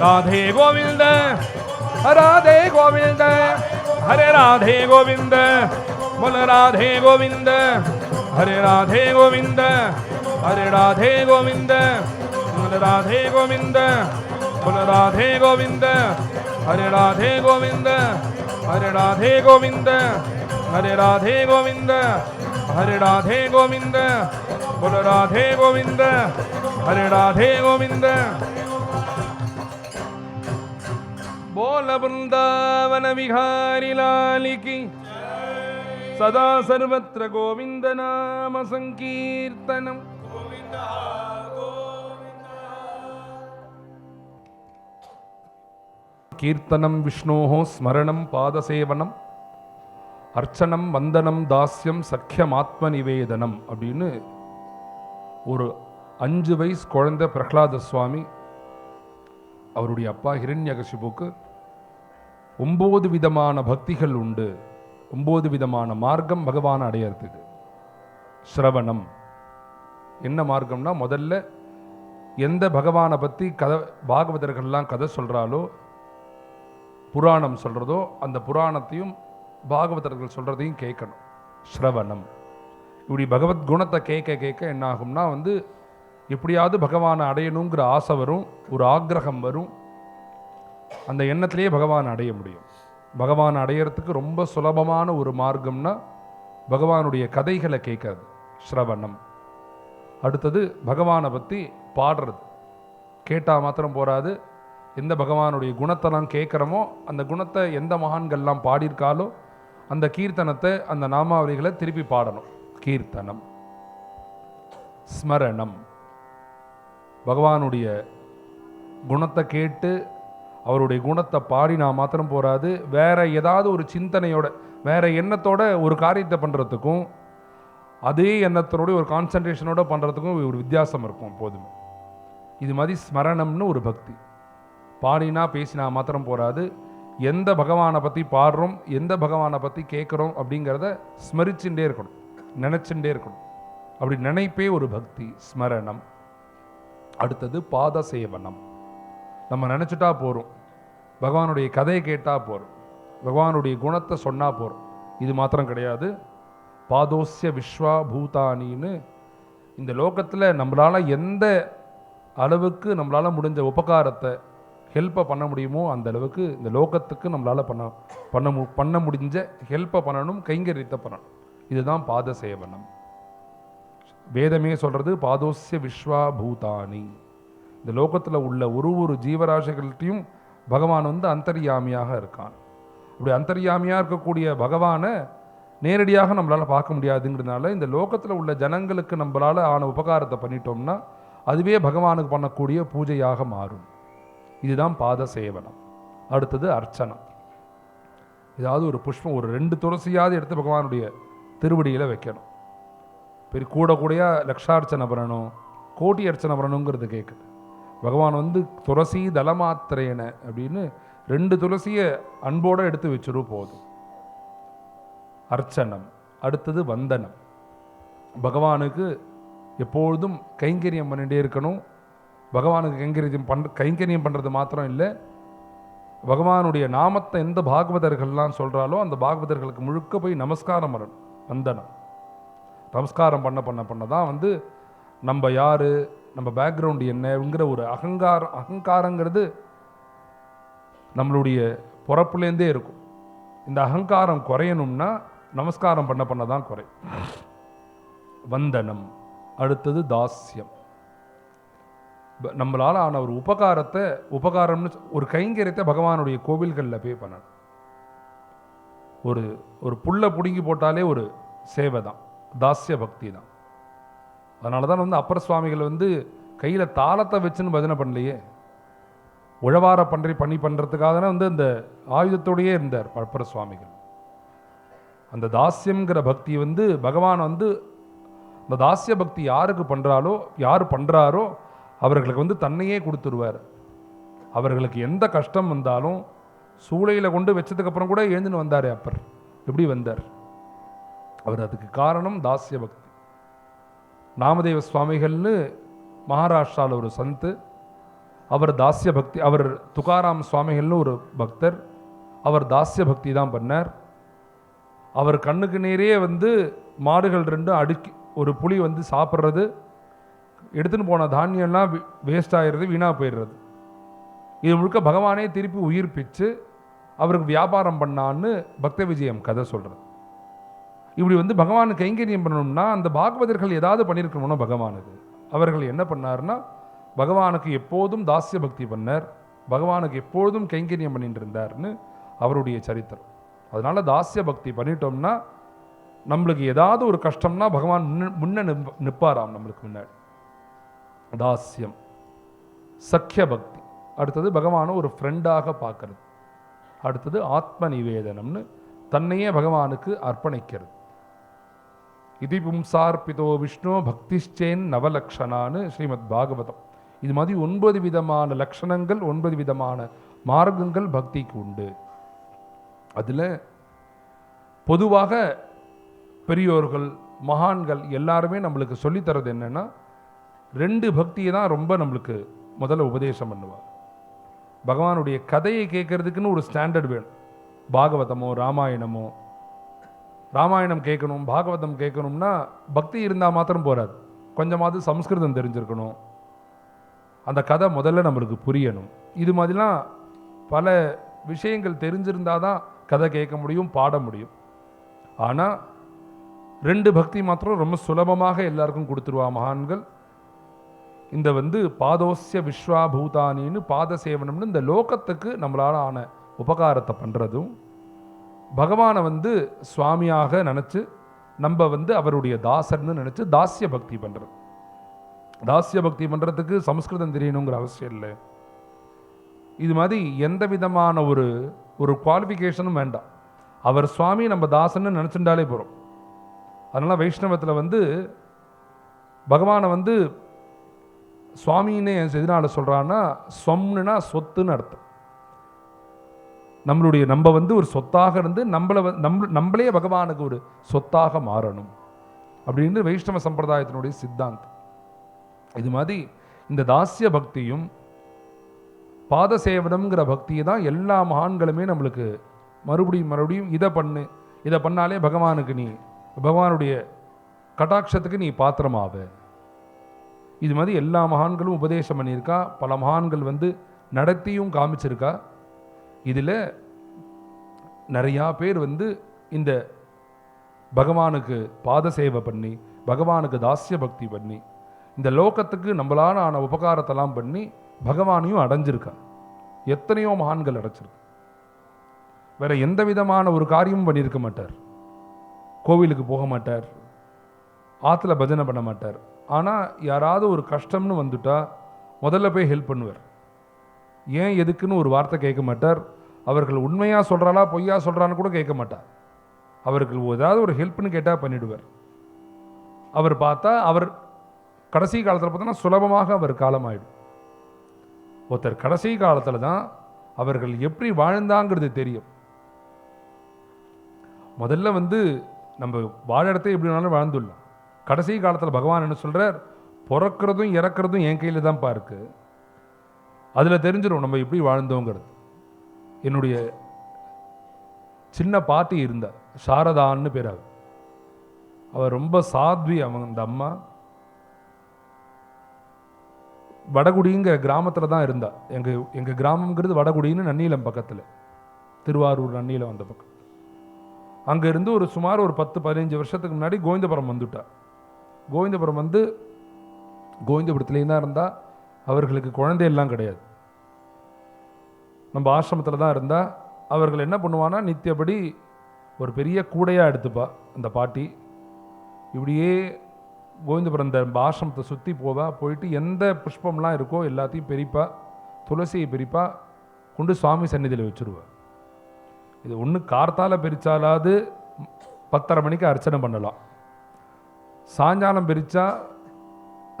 राधे गोविंद राधे गोविंद हरे राधे गोविंद बोल राधे गोविंद हरे राधे गोविंद हरे राधे गोविंद बोल राधे गोविंद बोल राधे गोविंद हरे राधे गोविंद हरे राधे गोविंद हरे राधे गोविंद हरे राधे गोविंद बोल राधे गोविंद हरे राधे गोविंद बोल वृंदावन विहारी लाल की सदा सर्वत्र गोविंद नाम संकीर्तनम कीर्तनम विष्णोः स्मरणम पादसेवनम अर्चनम वंदनम दास्यम सख्यम आत्मनिवेदनम அப்படின்னு ஒரு 5 வயசு குழந்தை பிரகலாத சுவாமி அவருடைய அப்பா ஹிரண்யகசிபுக்கு 9 விதமான பக்திகள் உண்டு, 9 விதமான மார்க்கம் பகவான் அடையறதுக்கு. ஸ்ரவணம் என்ன மார்க்கம்னா, முதல்ல எந்த பகவானை பற்றி கதை பாகவதர்கள்லாம் கதை சொல்கிறாலோ, புராணம் சொல்கிறதோ, அந்த புராணத்தையும் பாகவதர்கள் சொல்கிறதையும் கேட்கணும். ஸ்ரவணம். இப்படி பகவத் குணத்தை கேட்க கேட்க என்ன ஆகும்னா எப்படியாவது பகவானை அடையணுங்கிற ஆசை வரும், ஒரு ஆக்ரகம் வரும். அந்த எண்ணத்திலேயே பகவானை அடைய முடியும். பகவானை அடையிறதுக்கு ரொம்ப சுலபமான ஒரு மார்க்கம்னா பகவானுடைய கதைகளை கேட்கறது, ஸ்ரவணம். அடுத்தது பகவானை பற்றி பாடுறது. கேட்டால் மாத்திரம் போராது, எந்த பகவானுடைய குணத்தெல்லாம் கேட்குறோமோ அந்த குணத்தை எந்த மகான்கள்லாம் பாடியிருக்காலோ அந்த கீர்த்தனத்தை, அந்த நாமாவளிகளை திருப்பி பாடணும். கீர்த்தனம். ஸ்மரணம். பகவானுடைய குணத்தை கேட்டு அவருடைய குணத்தை பாடினா மாத்திரம் போராது, வேற ஏதாவது ஒரு சிந்தனையோட, வேற எண்ணத்தோட ஒரு காரியத்தை பண்ணுறதுக்கும் அதே எண்ணத்தோட ஒரு கான்சன்ட்ரேஷனோட பண்ணுறதுக்கும் ஒரு வித்தியாசம் இருக்கும் போதுமே. இது மாதிரி ஸ்மரணம்னு ஒரு பக்தி. பாடினா பேசினா மாத்திரம் போராது, எந்த பகவானை பற்றி பாடுறோம், எந்த பகவானை பற்றி கேட்குறோம் அப்படிங்கிறத ஸ்மரிச்சுட்டே இருக்கணும், நினச்சுட்டே இருக்கணும். அப்படி நினைப்பே ஒரு பக்தி, ஸ்மரணம். அடுத்தது பாத சேவனம். நம்ம நினச்சிட்டா போகிறோம், பகவானுடைய கதையை கேட்டால் போகிறோம், பகவானுடைய குணத்தை சொன்னால் போகிறோம். இது மாத்திரம் கிடையாது. பாதோஸ்ய விஸ்வா பூதானின்னு இந்த லோகத்தில் நம்மளால் எந்த அளவுக்கு நம்மளால் முடிஞ்ச உபகாரத்தை ஹெல்ப்பை பண்ண முடியுமோ அந்த அளவுக்கு இந்த லோகத்துக்கு நம்மளால் பண்ண முடிஞ்ச ஹெல்ப்பை பண்ணணும், கைங்கரியத்தை பண்ணணும். இதுதான் பாத சேவனம். வேதமே சொல்கிறது பாதோஸ்ய விஸ்வா பூதானி. இந்த லோகத்தில் உள்ள ஒரு ஜீவராசிகள்கிட்டையும் பகவான் அந்தர்யாமியாக இருக்கான். அப்படி அந்தர்யாமியாக இருக்கக்கூடிய பகவானை நேரடியாக நம்மளால் பார்க்க முடியாதுங்கிறதுனால இந்த லோகத்தில் உள்ள ஜனங்களுக்கு நம்மளால் ஆன உபகாரத்தை பண்ணிட்டோம்னா அதுவே பகவானுக்கு பண்ணக்கூடிய பூஜையாக மாறும். இதுதான் பாத சேவனம். அடுத்தது அர்ச்சனம். ஏதாவது ஒரு புஷ்பம், ஒரு 2 துளசியாவது எடுத்து பகவானுடைய திருவடியில் வைக்கணும். பெரிய கூடையா லக்ஷார்ச்சனை பண்ணணும், கோட்டி அர்ச்சனை பண்ணணுங்கிறது கேட்குது. பகவான் வந்து துளசி தலமாத்திரேன அப்படின்னு 2 துளசியை அன்போடு எடுத்து வச்சிரு போதும். அர்ச்சனம். அடுத்தது வந்தனம். பகவானுக்கு எப்பொழுதும் கைங்கரியம் பண்ணிகிட்டே இருக்கணும். பகவானுக்கு கைங்கரியம் பண்ணுறது மாத்திரம் இல்லை, பகவானுடைய நாமத்தை எந்த பாகவதர்கள்லாம் சொல்கிறாலோ அந்த பாகவதர்களுக்கு முழுக்க போய் நமஸ்காரம் பண்ணணும். வந்தனம். நமஸ்காரம் பண்ண தான் வந்து நம்ம யார், நம்ம பேக்ரவுண்டு என்னங்கிற ஒரு அகங்காரங்கிறது நம்மளுடைய பிறப்புலேருந்தே இருக்கும். இந்த அகங்காரம் குறையணும்னா நமஸ்காரம் பண்ண தான் குறை. வந்தனம். அடுத்தது தாஸ்யம். நம்மளால் ஆன ஒரு உபகாரம்னு ஒரு கைங்கரியத்தை பகவானுடைய கோவில்களில் போய் பண்ணணும். ஒரு புல்லை பிடுங்கி போட்டாலே ஒரு சேவை தான், தாஸ்ய பக்தி தான். அதனால தான் வந்து அப்பர் சுவாமிகள் வந்து கையில் தாளத்தை வச்சுன்னு பஜனை பண்ணலையே, உழவார பண்ணி பண்ணுறதுக்காக வந்து அந்த ஆயுதத்தோடையே இருந்தார் அப்பர் சுவாமிகள். அந்த தாஸ்யங்கிற பக்தி வந்து பகவான் வந்து அந்த தாஸ்ய பக்தி யார் பண்ணுறாரோ அவர்களுக்கு வந்து தன்னையே கொடுத்துருவார். அவர்களுக்கு எந்த கஷ்டம் வந்தாலும் சூளையில் கொண்டு வச்சதுக்கப்புறம் கூட எழுந்துன்னு வந்தார் அப்பர். எப்படி வந்தார் அவர்? அதுக்கு காரணம் தாஸ்ய பக்தி. நாமதேவ சுவாமிகள்னு மகாராஷ்டிராவில் ஒரு சந்து, அவர் தாஸ்ய பக்தி. அவர் துகாராம் சுவாமிகள்னு ஒரு பக்தர், அவர் தாஸ்ய பக்தி தான் பண்ணார். அவர் கண்ணுக்கு நேரே வந்து மாடுகள் 2 அடுக்கி, ஒரு புலி வந்து சாப்பிட்றது, எடுத்துன்னு போன தானியம்லாம் வேஸ்ட் ஆகிடுறது, வீணாக போயிடுறது. இது முழுக்க பகவானே திருப்பி உயிர்ப்பிச்சு அவருக்கு வியாபாரம் பண்ணான்னு பக்த விஜயம் கதை சொல்கிறது. இப்படி வந்து பகவானுக்கு கைங்கரியம் பண்ணணும்னா அந்த பாகவதர்கள் ஏதாவது பண்ணியிருக்கணும்னா பகவானுக்கு அவர்கள் என்ன பண்ணார்னா பகவானுக்கு எப்போதும் தாஸ்ய பக்தி பண்ணார், பகவானுக்கு எப்பொழுதும் கைங்கரியம் பண்ணிட்டு இருந்தார்னு அவருடைய சரித்திரம். அதனால தாஸ்ய பக்தி பண்ணிட்டோம்னா நம்மளுக்கு ஏதாவது ஒரு கஷ்டம்னா பகவான் முன்ன நிற்பாராம் நம்மளுக்கு முன்னாடி. தாஸ்யம். சக்கிய பக்தி. அடுத்தது பகவானை ஒரு ஃப்ரெண்டாக பார்க்கறது. அடுத்தது ஆத்ம நிவேதனம்னு தன்னையே பகவானுக்கு அர்ப்பணிக்கிறது. இதி பும்சார்பிதோ விஷ்ணு பக்திஷ்சேன் நவலக்ஷணான்னு ஸ்ரீமத் பாகவதம். இது மாதிரி 9 விதமான லட்சணங்கள், 9 விதமான மார்க்கங்கள் பக்திக்கு உண்டு. அதில் பொதுவாக பெரியோர்கள் மகான்கள் எல்லாருமே நம்மளுக்கு சொல்லித்தரது என்னன்னா 2 பக்தியை தான் ரொம்ப நம்மளுக்கு முதல்ல உபதேசம் பண்ணுவார். பகவானுடைய கதையை கேட்கறதுக்குன்னு ஒரு ஸ்டாண்டர்ட் வேணும். பாகவதமோ ராமாயணமோ, ராமாயணம் கேட்கணும் பாகவதம் கேட்கணும்னா பக்தி இருந்தால் மாத்திரம் போராது, கொஞ்சமாவது சம்ஸ்கிருதம் தெரிஞ்சிருக்கணும், அந்த கதை முதல்ல நம்மளுக்கு புரியணும். இது மாதிரிலாம் பல விஷயங்கள் தெரிஞ்சிருந்தால் தான் கதை கேட்க முடியும், பாட முடியும். ஆனால் 2 பக்தி மாத்திரம் ரொம்ப சுலபமாக எல்லாருக்கும் கொடுத்துருவா மகான்கள். இந்த வந்து பாதோஸ்ய விஸ்வாபூதானின்னு பாத சேவனம்னு இந்த லோகத்துக்கு நம்மளால் ஆன உபகாரத்தை பண்ணுறதும், பகவானை வந்து சுவாமியாக நினச்சி நம்ம வந்து அவருடைய தாசர்னு நினச்சி தாஸ்ய பக்தி பண்ணுறது. தாஸ்ய பக்தி பண்ணுறதுக்கு சம்ஸ்கிருதம் தெரியணுங்கிற அவசியம் இல்லை. இது மாதிரி எந்த விதமான ஒரு குவாலிஃபிகேஷனும் வேண்டாம். அவர் சுவாமி, நம்ம தாசன்னு நினச்சிட்டாலே போகிறோம். அதனால் வைஷ்ணவத்தில் வந்து பகவானை வந்து சுவாமின்னு எதனால் சொல்கிறான்னா, சொம்னுனா சொத்துன்னு அர்த்தம். நம்ம வந்து ஒரு சொத்தாக இருந்து நம்மளே பகவானுக்கு ஒரு சொத்தாக மாறணும் அப்படின்னு வைஷ்ணவ சம்பிரதாயத்தினுடைய சித்தாந்தம். இது மாதிரி இந்த தாஸ்ய பக்தியும் பாதசேவனம்ங்கிற பக்தியை தான் எல்லா மகான்களுமே நம்மளுக்கு மறுபடியும் இதை பண்ணாலே பகவானுடைய கடாட்சத்துக்கு நீ பாத்திரமாவ. இது மாதிரி எல்லா மகான்களும் உபதேசம் பண்ணியிருக்கா. பல மகான்கள் வந்து நடத்தியும் காமிச்சிருக்கா. இதில் நிறையா பேர் வந்து இந்த பகவானுக்கு பாத சேவை பண்ணி, பகவானுக்கு தாஸ்ய பக்தி பண்ணி, இந்த லோகத்துக்கு நம்மளான ஆன உபகாரத்தெல்லாம் பண்ணி பகவானையும் அடைஞ்சிருக்கா. எத்தனையோ மகான்கள் அடைச்சிருக்கு. வேற எந்த விதமான ஒரு காரியமும் பண்ணியிருக்க மாட்டார். கோவிலுக்கு போக மாட்டார், ஆற்றுல பஜனை பண்ண மாட்டார். ஆனால் யாராவது ஒரு கஷ்டம்னு வந்துட்டா முதல்ல போய் ஹெல்ப் பண்ணுவார். ஏன் எதுக்குன்னு ஒரு வார்த்தை கேட்க மாட்டார். அவர்கள் உண்மையாக சொல்கிறாளா பொய்யா சொல்கிறான்னு கூட கேட்க மாட்டார். அவர்கள் ஏதாவது ஒரு ஹெல்ப்னு கேட்டால் பண்ணிவிடுவார். அவர் பார்த்தா அவர் கடைசி காலத்தில் பார்த்தோன்னா சுலபமாக அவர் காலமாயிடும். ஒருத்தர் கடைசி காலத்தில் தான் அவர்கள் எப்படி வாழ்ந்தாங்கிறது தெரியும். முதல்ல நம்ம வாழ இடத்தை எப்படி வேணாலும் வாழ்ந்துடலாம். கடைசி காலத்தில் பகவான் என்ன சொல்கிறார், பிறக்கிறதும் இறக்கிறதும் என் கையில் தான்ப்பா இருக்கு, அதில் தெரிஞ்சிடும் நம்ம எப்படி வாழ்ந்தோங்கிறது. என்னுடைய சின்ன பாட்டி இருந்தா, சாரதான்னு பேர். அவர் ரொம்ப சாத்வி. அந்த அம்மா வடகுடிங்கிற கிராமத்தில் தான் இருந்தா. எங்கள் கிராமங்கிறது வடகுடின்னு நன்னிலம் பக்கத்தில், திருவாரூர் நன்னிலம் அந்த பக்கம். அங்கே இருந்து சுமார் ஒரு 10-15 வருஷத்துக்கு முன்னாடி கோவிந்தபுரம் வந்துட்டா. கோவிந்தபுரம் கோவிந்தபுரத்துலேயும் தான் இருந்தால் அவர்களுக்கு குழந்தையெல்லாம் கிடையாது. நம்ம ஆசிரமத்தில் தான் இருந்தால் அவர்கள் என்ன பண்ணுவான்னா நித்தியபடி ஒரு பெரிய கூடையாக எடுத்துப்பா அந்த பாட்டி. இப்படியே கோவிந்தபுரம் இந்த ஆசிரமத்தை சுற்றி போயிட்டு எந்த புஷ்பம்லாம் இருக்கோ எல்லாத்தையும் பெரிப்பா, துளசியை பெரிப்பா கொண்டு சுவாமி சந்நிதியில் வச்சுருவா. இது ஒன்று கார்த்தால பிரித்தாலாவது 10:30 மணிக்கு அர்ச்சனை பண்ணலாம், சாயங்காலம் பிரித்தா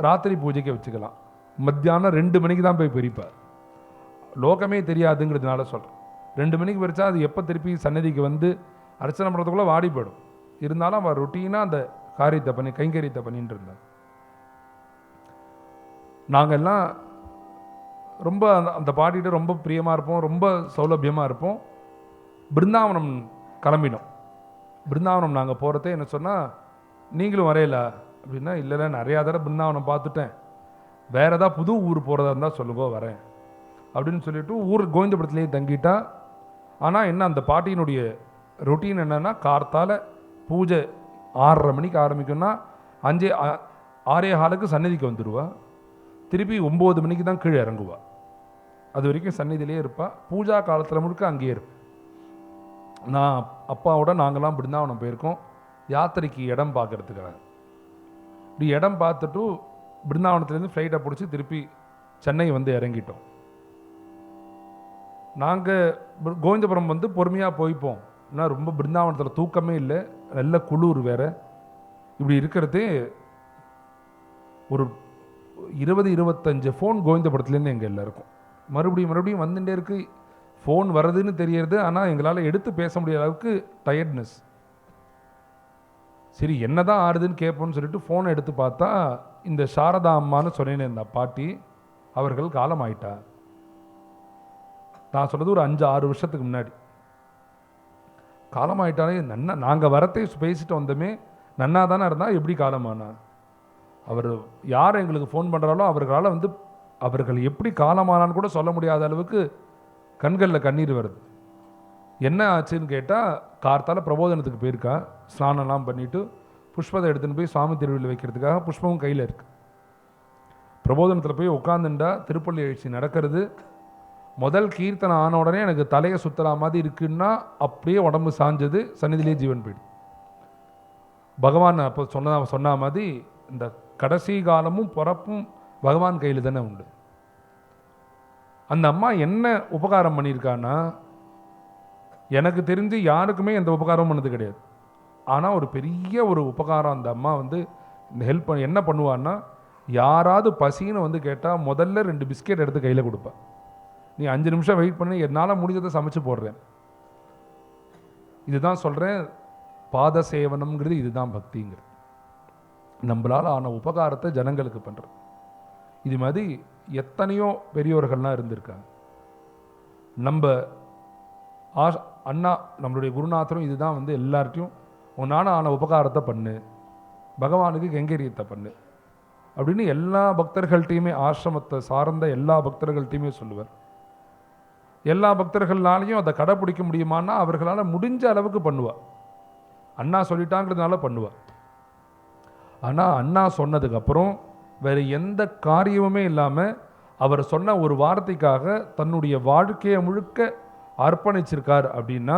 ராத்திரி பூஜைக்கு வச்சுக்கலாம், மத்தியானம் 2 மணிக்கு தான் போய் பிரிப்பார். லோகமே தெரியாதுங்கிறதுனால சொல்கிறேன். 2 மணிக்கு பிரித்தா அது எப்போ திருப்பி சன்னதிக்கு அர்ச்சனை பண்ணுறதுக்குள்ளே வாடி போயிடும். இருந்தாலும் அவன் ரொட்டீனாக அந்த காரியத்தை கைங்கரியத்தை பண்ணிட்டு இருந்தான். நாங்கள் எல்லாம் ரொம்ப அந்த பாட்டிகிட்ட ரொம்ப பிரியமாக இருப்போம், ரொம்ப சௌலபியமாக இருப்போம். பிருந்தாவனம் கிளம்பினோம். பிருந்தாவனம் நாங்கள் போகிறதே என்ன சொன்னால், நீங்களும் வரையல அப்படின்னா, இல்லை நிறையா தடவை பிருந்தாவனம் பார்த்துட்டேன், வேறு ஏதாவது புது ஊர் போகிறதா இருந்தால் சொல்லுங்க வரேன் அப்படின்னு சொல்லிட்டு ஊர் கோவிந்தபுரத்துலேயே தங்கிட்டா. ஆனால் என்ன, அந்த பாட்டியினுடைய ரொட்டீன் என்னென்னா, கார்த்தால் பூஜை 6:30 மணிக்கு ஆரம்பிக்கும்னா 6:15 சந்நிதிக்கு வந்துடுவா. திருப்பி 9 மணிக்கு தான் கீழே இறங்குவா. அது வரைக்கும் சந்நிதியிலே இருப்பா. பூஜா காலத்தில் முழுக்க அங்கேயே இருப்பேன். நான் அப்பாவோட நாங்கள்லாம் பிருந்தாவனம் போயிருக்கோம் யாத்திரைக்கு இடம் பார்க்கறதுக்காக. இப்படி இடம் பார்த்துட்டு பிருந்தாவனத்துலேருந்து ஃப்ளைட்டை பிடிச்சி திருப்பி சென்னை இறங்கிட்டோம். நாங்கள் கோவிந்தபுரம் பொறுமையாக போய்ப்போம். ஏன்னா ரொம்ப பிருந்தாவனத்தில் தூக்கமே இல்லை, நல்ல குளிர் வேறு. இப்படி இருக்கிறதே ஒரு 20-25 ஃபோன் கோவிந்தபுரத்துலேருந்து எங்கள் எல்லாருக்கும் மறுபடியும் வந்துட்டே இருக்கு. ஃபோன் வர்றதுன்னு தெரியறது, ஆனால் எங்களால் எடுத்து பேச முடியாத அளவுக்கு டயர்ட்னஸ். சரி என்ன தான் ஆறுதுன்னு கேட்போன்னு சொல்லிட்டு ஃபோனை எடுத்து பார்த்தா, இந்த சாரதா அம்மான்னு சொன்னேன்னு இந்த பாட்டி அவர்கள் காலம் ஆயிட்டா. நான் சொல்கிறது ஒரு 5-6 வருஷத்துக்கு முன்னாடி காலமாயிட்டாலே. நாங்கள் வரத்தை பேசிட்டு வந்தோமே, நன்னா தானே இருந்தால் எப்படி காலமானா? அவர் யார் எங்களுக்கு ஃபோன் பண்ணுறாலோ அவர்களால் அவர்கள் எப்படி காலமானான்னு கூட சொல்ல முடியாத அளவுக்கு கண்களில் கண்ணீர் வருது. என்ன ஆச்சுன்னு கேட்டால், கார்த்தால பிரபோதனத்துக்கு போயிருக்கா, ஸ்நானம்லாம் பண்ணிவிட்டு புஷ்பத்தை எடுத்துன்னு போய் சுவாமி திருவிழில் வைக்கிறதுக்காக புஷ்பமும் கையில் இருக்குது. பிரபோதனத்தில் போய் உட்காந்துண்டா திருப்பள்ளி எழுச்சி நடக்கிறது. முதல் கீர்த்தனை ஆன உடனே எனக்கு தலையை சுத்தலா மாதிரி இருக்குன்னா அப்படியே உடம்பு சாஞ்சது, சன்னிதிலே ஜீவன் போயிடு. பகவான் அப்போ சொன்ன மாதிரி இந்த கடைசி காலமும் பிறப்பும் பகவான் கையில் தானே உண்டு. அந்த அம்மா என்ன உபகாரம் பண்ணியிருக்கான்னா, எனக்கு தெரிஞ்சு யாருக்குமே எந்த உபகாரமும் பண்ணது கிடையாது. ஆனால் ஒரு பெரிய ஒரு உபகாரம் அந்த அம்மா இந்த ஹெல்ப் என்ன பண்ணுவான்னா, யாராவது பசின்னு கேட்டால் முதல்ல 2 பிஸ்கெட் எடுத்து கையில் கொடுப்பா. நீ 5 நிமிஷம் வெயிட் பண்ணி என்னால் முடிஞ்சதை சமைச்சு போடுறேன். இதுதான் சொல்கிறேன், பாத சேவனம்ங்கிறது இதுதான் பக்திங்கிறது. நம்மளால் ஆன உபகாரத்தை ஜனங்களுக்கு பண்ணுறது. இது மாதிரி எத்தனையோ பெரியோர்கள்லாம் இருந்திருக்காங்க. நம்ம அண்ணா நம்மளுடைய குருநாதரும் இதுதான் எல்லார்ட்டையும் உன்னான ஆன உபகாரத்தை பண்ணு, பகவானுக்கு கைங்கரியத்தை பண்ணு அப்படின்னு எல்லா பக்தர்கள்ட்டையுமே, ஆசிரமத்தை சார்ந்த எல்லா பக்தர்கள்ட்டையுமே சொல்லுவார். எல்லா பக்தர்கள்னாலையும் அதை கடைப்பிடிக்க முடியுமான்னா அவர்களால் முடிஞ்ச அளவுக்கு பண்ணுவா. அண்ணா சொல்லிட்டாங்கிறதுனால பண்ணுவா. ஆனால் அண்ணா சொன்னதுக்கப்புறம் வேறு எந்த காரியமுமே இல்லாமல் அவர் சொன்ன ஒரு வார்த்தைக்காக தன்னுடைய வாழ்க்கையை முழுக்க அர்ப்பணிச்சிருக்கார் அப்படின்னா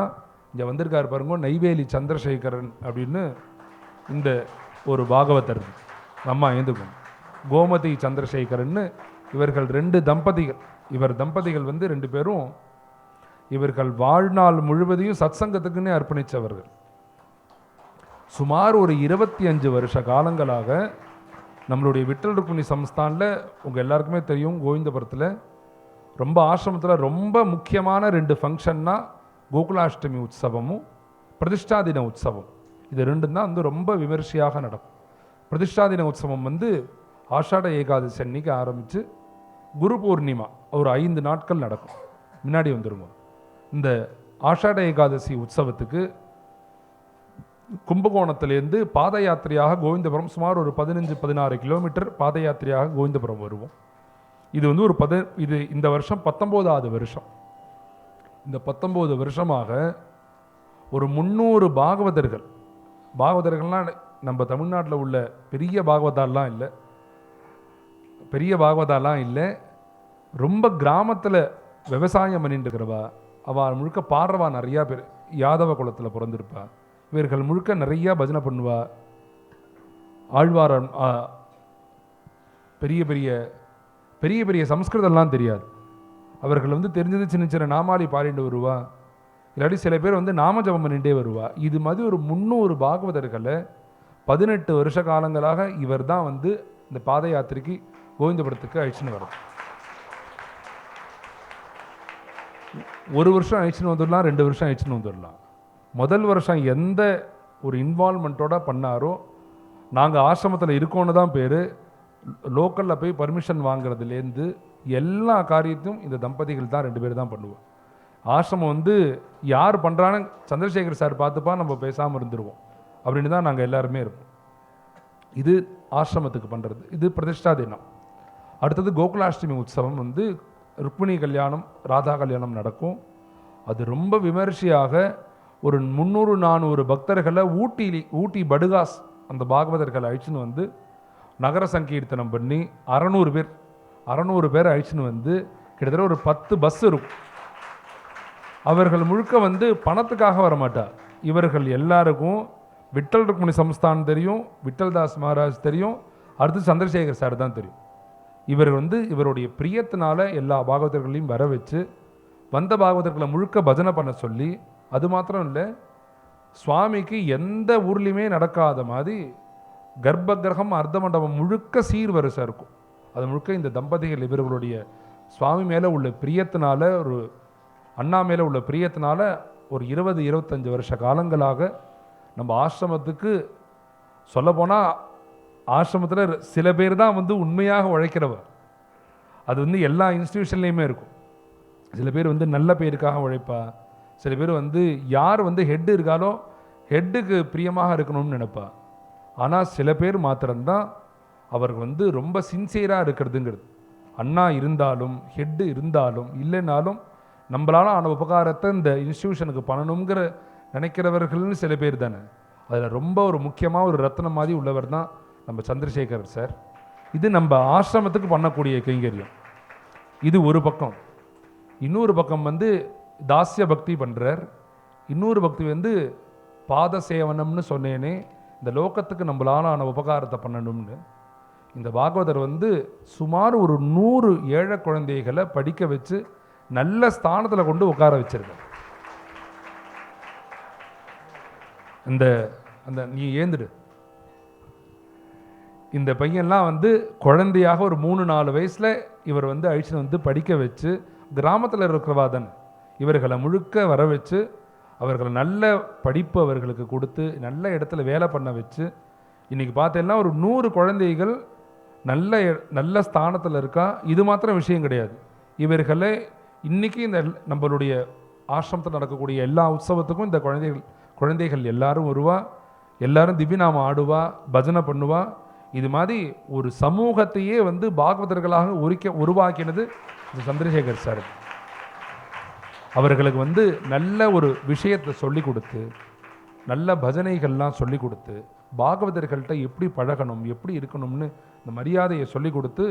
இங்கே வந்திருக்காரு பாருங்க, நெய்வேலி சந்திரசேகரன் அப்படின்னு இந்த ஒரு பாகவதர். அம்மா ஏந்துக்கும். கோமதி சந்திரசேகரன்னு இவர்கள் 2 தம்பதிகள். இவர் தம்பதிகள் வந்து 2 பேரும் இவர்கள் வாழ்நாள் முழுவதையும் சத்சங்கத்துக்குன்னே அர்ப்பணித்தவர்கள். சுமார் ஒரு 25 வருஷ காலங்களாக நம்மளுடைய விட்டல் ருக்மிணி சம்ஸ்தானில் உங்கள் எல்லாருக்குமே தெரியும், கோவிந்தபுரத்தில் ரொம்ப ஆசிரமத்தில் ரொம்ப முக்கியமான 2 ஃபங்க்ஷன்னா கோகுலாஷ்டமி உற்சவமும் பிரதிஷ்டாதின உற்சவம். இது 2 தான் வந்து ரொம்ப விமர்சையாக நடக்கும். பிரதிஷ்டாதின உற்சவம் வந்து ஆஷாட ஏகாதசி அன்னைக்கு ஆரம்பித்து குரு பூர்ணிமா ஒரு 5 நாட்கள் நடக்கும். முன்னாடி வந்துருங்க. இந்த ஆஷாட ஏகாதசி உற்சவத்துக்கு கும்பகோணத்திலேருந்து பாத யாத்திரையாக கோவிந்தபுரம் சுமார் ஒரு 15-16 கிலோமீட்டர் பாத யாத்திரையாக கோவிந்தபுரம் வருவோம். இது வந்து ஒரு இது இந்த வருஷம் 19வது வருஷம். இந்த 19 வருஷமாக ஒரு 300 பாகவதர்கள்லாம் நம்ம தமிழ்நாட்டில் உள்ள பெரிய பாகவதாலாம் இல்லை, ரொம்ப கிராமத்தில் விவசாயம் பண்ணிட்டு இருக்கிறவா, அவள் முழுக்க பாடுறவா நிறையா பேர் யாதவ குலத்தில் பிறந்திருப்பா. இவர்கள் முழுக்க நிறையா பஜனை பண்ணுவா. ஆழ்வாரம் பெரிய பெரிய பெரிய பெரிய சம்ஸ்கிருதம்லாம் தெரியாது. அவர்கள் வந்து தெரிஞ்சது சின்ன சின்ன நாமாளி பாடிட்டு வருவா, இல்லாட்டி சில பேர் வந்து நாமஜபம் பண்ணிகிட்டே வருவா. இது மாதிரி ஒரு 300 பாகவதர்களை 18 வருஷ காலங்களாக இவர் தான் வந்து இந்த பாத யாத்திரைக்கு கோவிந்தபுரத்துக்கு அழிச்சுன்னு வரும். ஒரு வருஷம் அழிச்சுன்னு வந்துடலாம், 2 வருஷம் அழிச்சுன்னு வந்துடலாம். முதல் வருஷம் எந்த ஒரு இன்வால்மெண்ட்டோட பண்ணாரோ, நாங்கள் ஆசிரமத்தில் இருக்கோன்னு தான் பேர், லோக்கலில் போய் பர்மிஷன் வாங்குறதுலேருந்து எல்லா காரியத்தையும் இந்த தம்பதிகள் தான் 2 பேர் தான் பண்ணுவோம். ஆசிரமம் வந்து யார் பண்ணுறான்னு சந்திரசேகர் சார் பார்த்துப்பா, நம்ம பேசாமல் இருந்துருவோம் அப்படின்னு தான் நாங்கள் எல்லாருமே இருப்போம். இது ஆசிரமத்துக்கு பண்ணுறது. இது பிரதிஷ்டா தினம். அடுத்தது கோகுலாஷ்டமி உற்சவம் வந்து ருக்மிணி கல்யாணம் ராதா கல்யாணம் நடக்கும். அது ரொம்ப விமர்சையாக ஒரு 300-400 பக்தர்களை ஊட்டி படுகாஸ் அந்த பாகவதர்களை அழிச்சுன்னு வந்து நகர சங்கீர்த்தனம் பண்ணி 600 பேர் அழிச்சுன்னு வந்து கிட்டத்தட்ட ஒரு 10 பஸ் இருக்கும். அவர்கள் முழுக்க வந்து பணத்துக்காக வரமாட்டார். இவர்கள் எல்லாருக்கும் விட்டல் ருக்மிணி சம்ஸ்தான் தெரியும், விட்டல்தாஸ் மகாராஜ் தெரியும், அடுத்து சந்திரசேகர் சார் தான் தெரியும். இவர் வந்து இவருடைய பிரியத்தினால எல்லா பாகவதர்களையும் வர வச்சு வந்த பாகவதர்களை முழுக்க பஜனை பண்ண சொல்லி, அது மாத்திரம் இல்லை, சுவாமிக்கு எந்த ஊர்லேயுமே நடக்காத மாதிரி கர்ப்ப கிரகம் அர்த்த மண்டபம் முழுக்க சீர்வரிசை இருக்கும். அது முழுக்க இந்த தம்பதிகள் இவர்களுடைய சுவாமி மேலே உள்ள பிரியத்தினால, ஒரு அண்ணா மேலே உள்ள பிரியத்தினால ஒரு 20-25 வருஷ காலங்களாக நம்ம ஆசிரமத்துக்கு சொல்லப்போனால் ஆசிரமத்தில் சில பேர் தான் வந்து உண்மையாக உழைக்கிறவர். அது வந்து எல்லா இன்ஸ்டிடியூஷன்லேயுமே இருக்கும். சில பேர் வந்து நல்ல பேருக்காக உழைப்பா, சில பேர் வந்து யார் வந்து ஹெட்டு இருக்காலோ ஹெட்டுக்கு பிரியமாக இருக்கணும்னு நினைப்பா. ஆனால் சில பேர் மாத்திரம்தான் அவருக்கு வந்து ரொம்ப சின்சியராக இருக்கிறதுங்கிறது. அண்ணா இருந்தாலும் ஹெட்டு இருந்தாலும் இல்லைனாலும் நம்மளால ஆன உபகாரத்தை இந்த இன்ஸ்டிடியூஷனுக்கு பண்ணணுங்கிற நினைக்கிறவர்கள்னு சில பேர் தானே. அதில் ரொம்ப ஒரு முக்கியமாக ஒரு ரத்னம் மாதிரி உள்ளவர் தான் நம்ம சந்திரசேகர் சார். இது நம்ம ஆசிரமத்துக்கு பண்ணக்கூடிய கைங்கரியம். இது ஒரு பக்கம். இன்னொரு பக்கம் வந்து தாஸ்ய பக்தி பண்ணுறார். இன்னொரு பக்தி வந்து பாத சேவனம்னு சொன்னேனே, இந்த லோகத்துக்கு நம்மளால ஆன உபகாரத்தை பண்ணணும்னு. இந்த பாகவதர் வந்து சுமார் ஒரு 100 ஏழை குழந்தைகளை படிக்க வச்சு நல்ல ஸ்தானத்தில் கொண்டு உட்கார வச்சிருக்கார். அந்த நீ ஏந்துடு, இந்த பையன்லாம் வந்து குழந்தையாக ஒரு 3-4 வயசில் இவர் வந்து அழிச்சுன்னு வந்து படிக்க வச்சு, கிராமத்தில் இருக்கிறவாதன் இவர்களை முழுக்க வர வச்சு அவர்களை நல்ல படிப்பு அவர்களுக்கு கொடுத்து நல்ல இடத்துல வேலை பண்ண வச்சு, இன்றைக்கி பார்த்தேன்னா ஒரு 100 குழந்தைகள் நல்ல ஸ்தானத்தில் இருக்கா. இது மாத்திரம் விஷயம் கிடையாது. இவர்களை இன்றைக்கி இந்த நம்மளுடைய ஆசிரமத்தில் நடக்கக்கூடிய எல்லா உற்சவத்துக்கும் இந்த குழந்தைகள் எல்லாரும் வருவா, எல்லாரும் திவ்யநாமம் ஆடுவா, பஜனை பண்ணுவா. இது மாதிரி ஒரு சமூகத்தையே வந்து பாகவதர்களாக உருவாக்கினது இந்த சந்திரசேகர் சார். அவர்களுக்கு வந்து நல்ல ஒரு விஷயத்தை சொல்லி கொடுத்து, நல்ல பஜனைகள்லாம் சொல்லி கொடுத்து, பாகவதர்கள்ட்ட எப்படி பழகணும், எப்படி இருக்கணும்னு இந்த மரியாதையை சொல்லி கொடுத்து,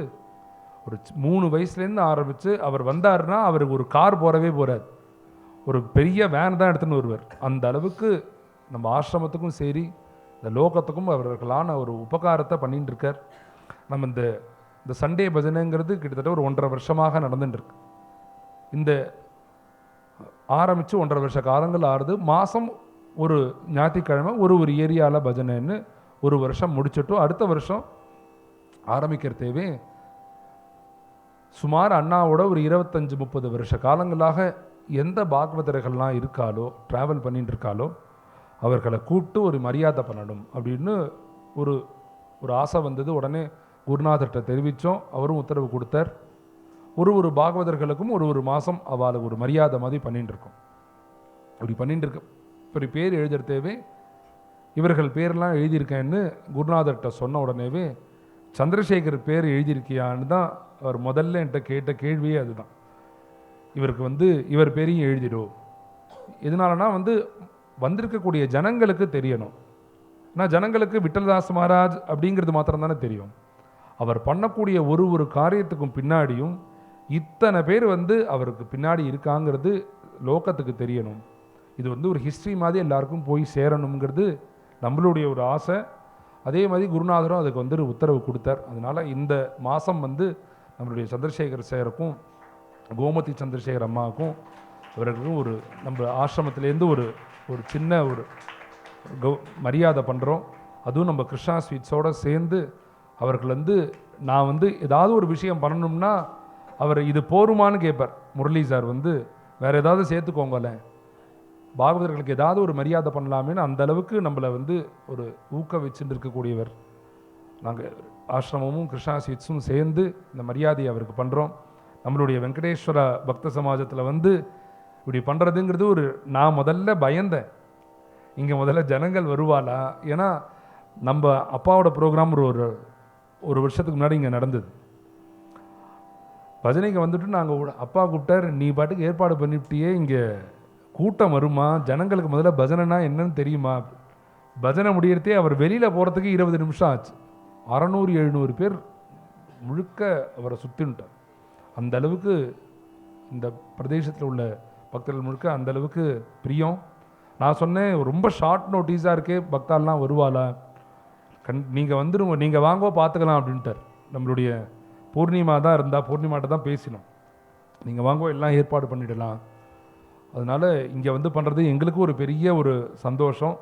ஒரு 3 வயசுலேருந்து ஆரம்பித்து அவர் வந்தாருன்னா அவருக்கு ஒரு கார் போகிறவே போகிறார். ஒரு பெரிய வேன் தான் எடுத்துன்னு வருவார். அந்த அளவுக்கு நம்ம ஆசிரமத்துக்கும் சரி இந்த லோகத்துக்கும் அவர்களான ஒரு உபகாரத்தை பண்ணிட்டு இருக்கார். நம்ம இந்த சண்டே பஜனைங்கிறது கிட்டத்தட்ட ஒரு 1.5 வருஷமாக நடந்துட்டுருக்கு. இந்த ஆரம்பித்து 1.5 வருஷ காலங்கள் ஆறுது. மாதம் ஒரு ஞாயிற்றுக்கிழமை ஒரு ஏரியாவில் பஜனைன்னு ஒரு வருஷம் முடிச்சுட்டோம். அடுத்த வருஷம் ஆரம்பிக்கிறதேவே சுமார் அண்ணாவோட ஒரு 25-30 வருஷ காலங்களாக எந்த பாகவதர்கள்லாம் இருக்காலோ ட்ராவல் பண்ணிட்டு இருக்காலோ அவர்களை கூப்பிட்டு ஒரு மரியாதை பண்ணணும் அப்படின்னு ஒரு ஆசை வந்தது. உடனே குருநாதர்கிட்ட தெரிவித்தோம். அவரும் உத்தரவு கொடுத்தார். ஒரு பாகவதர்களுக்கும் ஒரு மாதம் அவளுக்கு ஒரு மரியாதை மாதிரி பண்ணிட்டு இருக்கோம். அப்படி பண்ணிட்டு இருக்க இப்படி பேர் எழுதுறதேவே இவர்கள் பேரெல்லாம் எழுதியிருக்கேன்னு குருநாதர்கிட்ட சொன்ன உடனேவே சந்திரசேகர் பேர் எழுதியிருக்கியான்னு தான் அவர் முதல்ல என்கிட்ட கேட்ட கேள்வியே அதுதான். இவருக்கு இவர் பேரையும் எழுதிடும். எதனாலனா வந்திருக்கக்கூடிய ஜனங்களுக்கு தெரியணும். ஆனால் ஜனங்களுக்கு விட்டல்தாஸ் மகாராஜ் அப்படிங்கிறது மாத்திரம் தானே தெரியும். அவர் பண்ணக்கூடிய ஒரு காரியத்துக்கும் பின்னாடியும் இத்தனை பேர் அவருக்கு பின்னாடி இருக்காங்கிறது லோகத்துக்கு தெரியணும். இது ஒரு ஹிஸ்ட்ரி மாதிரி எல்லாருக்கும் போய் சேரணுங்கிறது நம்மளுடைய ஒரு ஆசை. அதே மாதிரி குருநாதரும் அதுக்கு உத்தரவு கொடுத்தார். அதனால் இந்த மாதம் நம்மளுடைய சந்திரசேகர் சேருக்கும் கோமதி சந்திரசேகர் அம்மாவுக்கும் இவர்களுக்கும் நம்ம ஆசிரமத்திலேருந்து ஒரு சின்ன மரியாதை பண்ணுறோம். அதுவும் நம்ம கிருஷ்ணா ஸ்வீட்ஸோடு சேர்ந்து அவர்கள் நான் ஏதாவது ஒரு விஷயம் பண்ணணும்னா அவர் இது போருமான்னு கேட்பார். முரளி சார் வேறு ஏதாவது சேர்த்துக்கோங்கல்ல, பாகவதர்களுக்கு ஏதாவது ஒரு மரியாதை பண்ணலாமேன்னு அந்த அளவுக்கு நம்மளை ஒரு ஊக்குவிச்சுட்டு இருக்கக்கூடியவர். நாங்கள் ஆசிரமமும் கிருஷ்ணா ஸ்வீட்ஸும் சேர்ந்து இந்த மரியாதையை அவருக்கு பண்ணுறோம். நம்மளுடைய வெங்கடேஸ்வர பக்த சமாஜத்தில் இப்படி பண்ணுறதுங்கிறது நான் முதல்ல பயந்தேன். இங்கே முதல்ல ஜனங்கள் வருவாளா, ஏன்னா நம்ம அப்பாவோட ப்ரோக்ராம் ஒரு வருஷத்துக்கு முன்னாடி இங்கே நடந்தது. பஜனைக்கு நாங்கள் அப்பா கூப்பிட்டார், நீ பாட்டுக்கு ஏற்பாடு பண்ணிவிட்டியே, இங்கே கூட்டம் வருமா, ஜனங்களுக்கு முதல்ல பஜனைனா என்னன்னு தெரியுமா. பஜனை முடியறதே அவர் வெளியில் போகிறதுக்கு 20 நிமிஷம் ஆச்சு. 600-700 பேர் முழுக்க அவரை சுற்றின்ட்டார். அந்த அளவுக்கு இந்த பிரதேசத்தில் உள்ள பக்தர்கள் முழுக்க அந்த அளவுக்கு பிரியம். நான் சொன்னேன், ரொம்ப ஷார்ட் நோட்டீஸாக இருக்கே, பக்தாலாம் வருவாளா, நீங்கள் நீங்கள் வாங்கோ பார்த்துக்கலாம் அப்படின்ட்டார். நம்மளுடைய பூர்ணிமா தான் இருந்தால் பூர்ணிமாட்ட தான் பேசினோம், நீங்கள் வாங்கோ எல்லாம் ஏற்பாடு பண்ணிடலாம். அதனால் இங்கே பண்ணுறது எங்களுக்கு ஒரு பெரிய ஒரு சந்தோஷம்.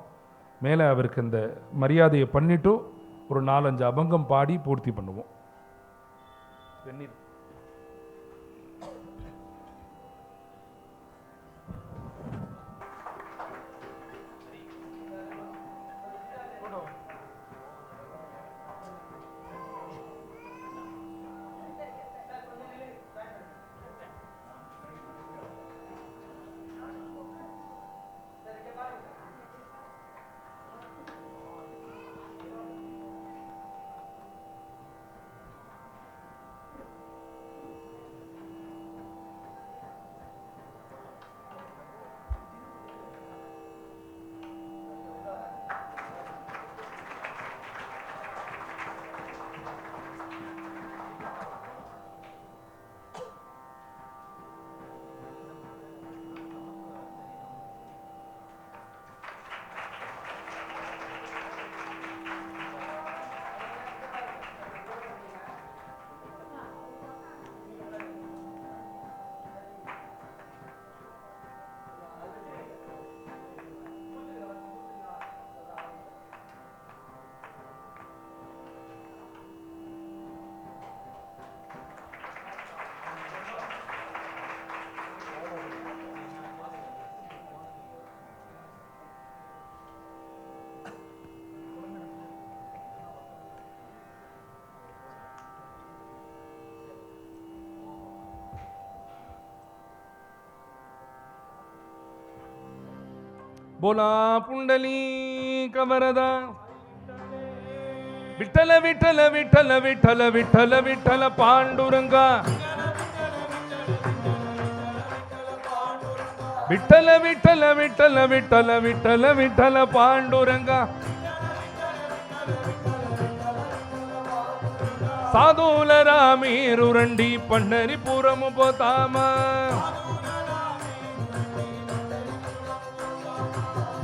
மேலே அவருக்கு இந்த மரியாதையை பண்ணிவிட்டு ஒரு 4-5 அபங்கம் பாடி பூர்த்தி பண்ணுவோம். बोला पुंडलिक वरदा विठ्ठल विठ्ठल विठ्ठल विठ्ठल विठ्ठल विठ्ठल पांडुरंगा विठ्ठल विठ्ठल विठ्ठल विठ्ठल विठ्ठल विठ्ठल पांडुरंगा साधूलरा मीरुरंडी पंढरीपुरम पोतामा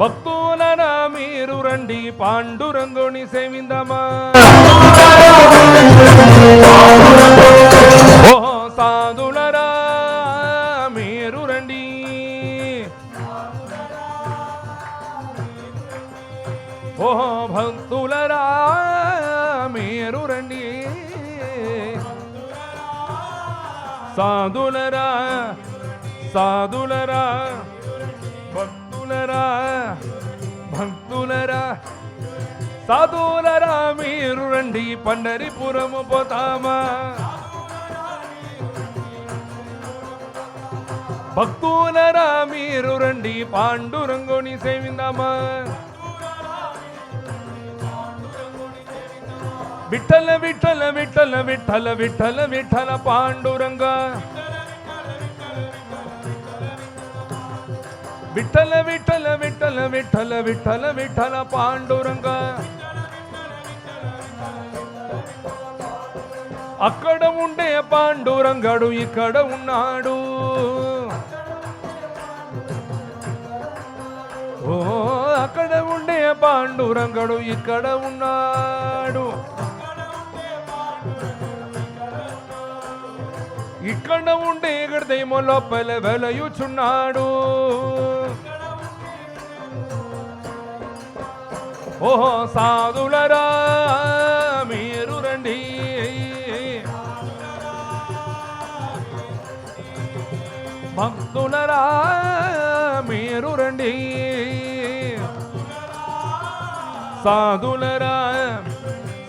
భక్తులరా మీరు రండి పాండురంగుని సేవిందమా. ఓ సాధులరా మీరు రండి, ఓ భక్తులరా మీరు రండి, సాధులరా సాధులరా భక్తులరా భక్తులరా సాధులరా మీరు రండి పండరిపురము పోతామా. భక్తులరా మీరు రండి పాండురంగుని సేవిందామా. విఠల విఠల విఠల విఠల విఠల విఠల పాండురంగ, విఠల విఠల విఠల విఠల విఠల విఠల పాండురంగ. అక్కడ ఉండే పాండురంగడు ఇక్కడ ఉన్నాడు, ఓ అక్కడ ఉండే పాండురంగడు ఇక్కడ ఉన్నాడు, ఇక్కడ ఉండే హృదయము లోపల వెలయుచున్నాడు. ఓహో సాధులరా మీరు రండి, భక్తులరా మీరు రండి, సాధులరా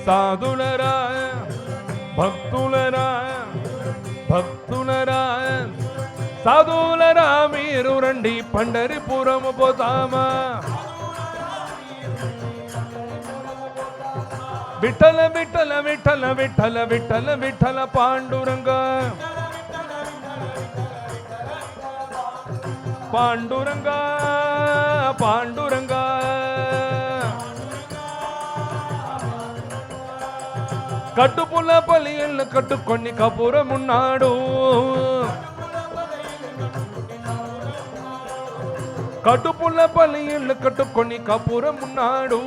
సాధులరా భక్తులరా భక్తులరా సాధులరా మీరు రండి పండరిపురము పోతామా. విఠల విఠల విఠల విఠల విఠల విఠల పాండురంగ, పాండురంగ పాండురంగ. కట్టుపుల్ల పలియళ్ళు కట్టుకొని కపురమున్నాడు, కట్టుపుల్ల పలియళ్ళు కట్టుకొని కపురమున్నాడు.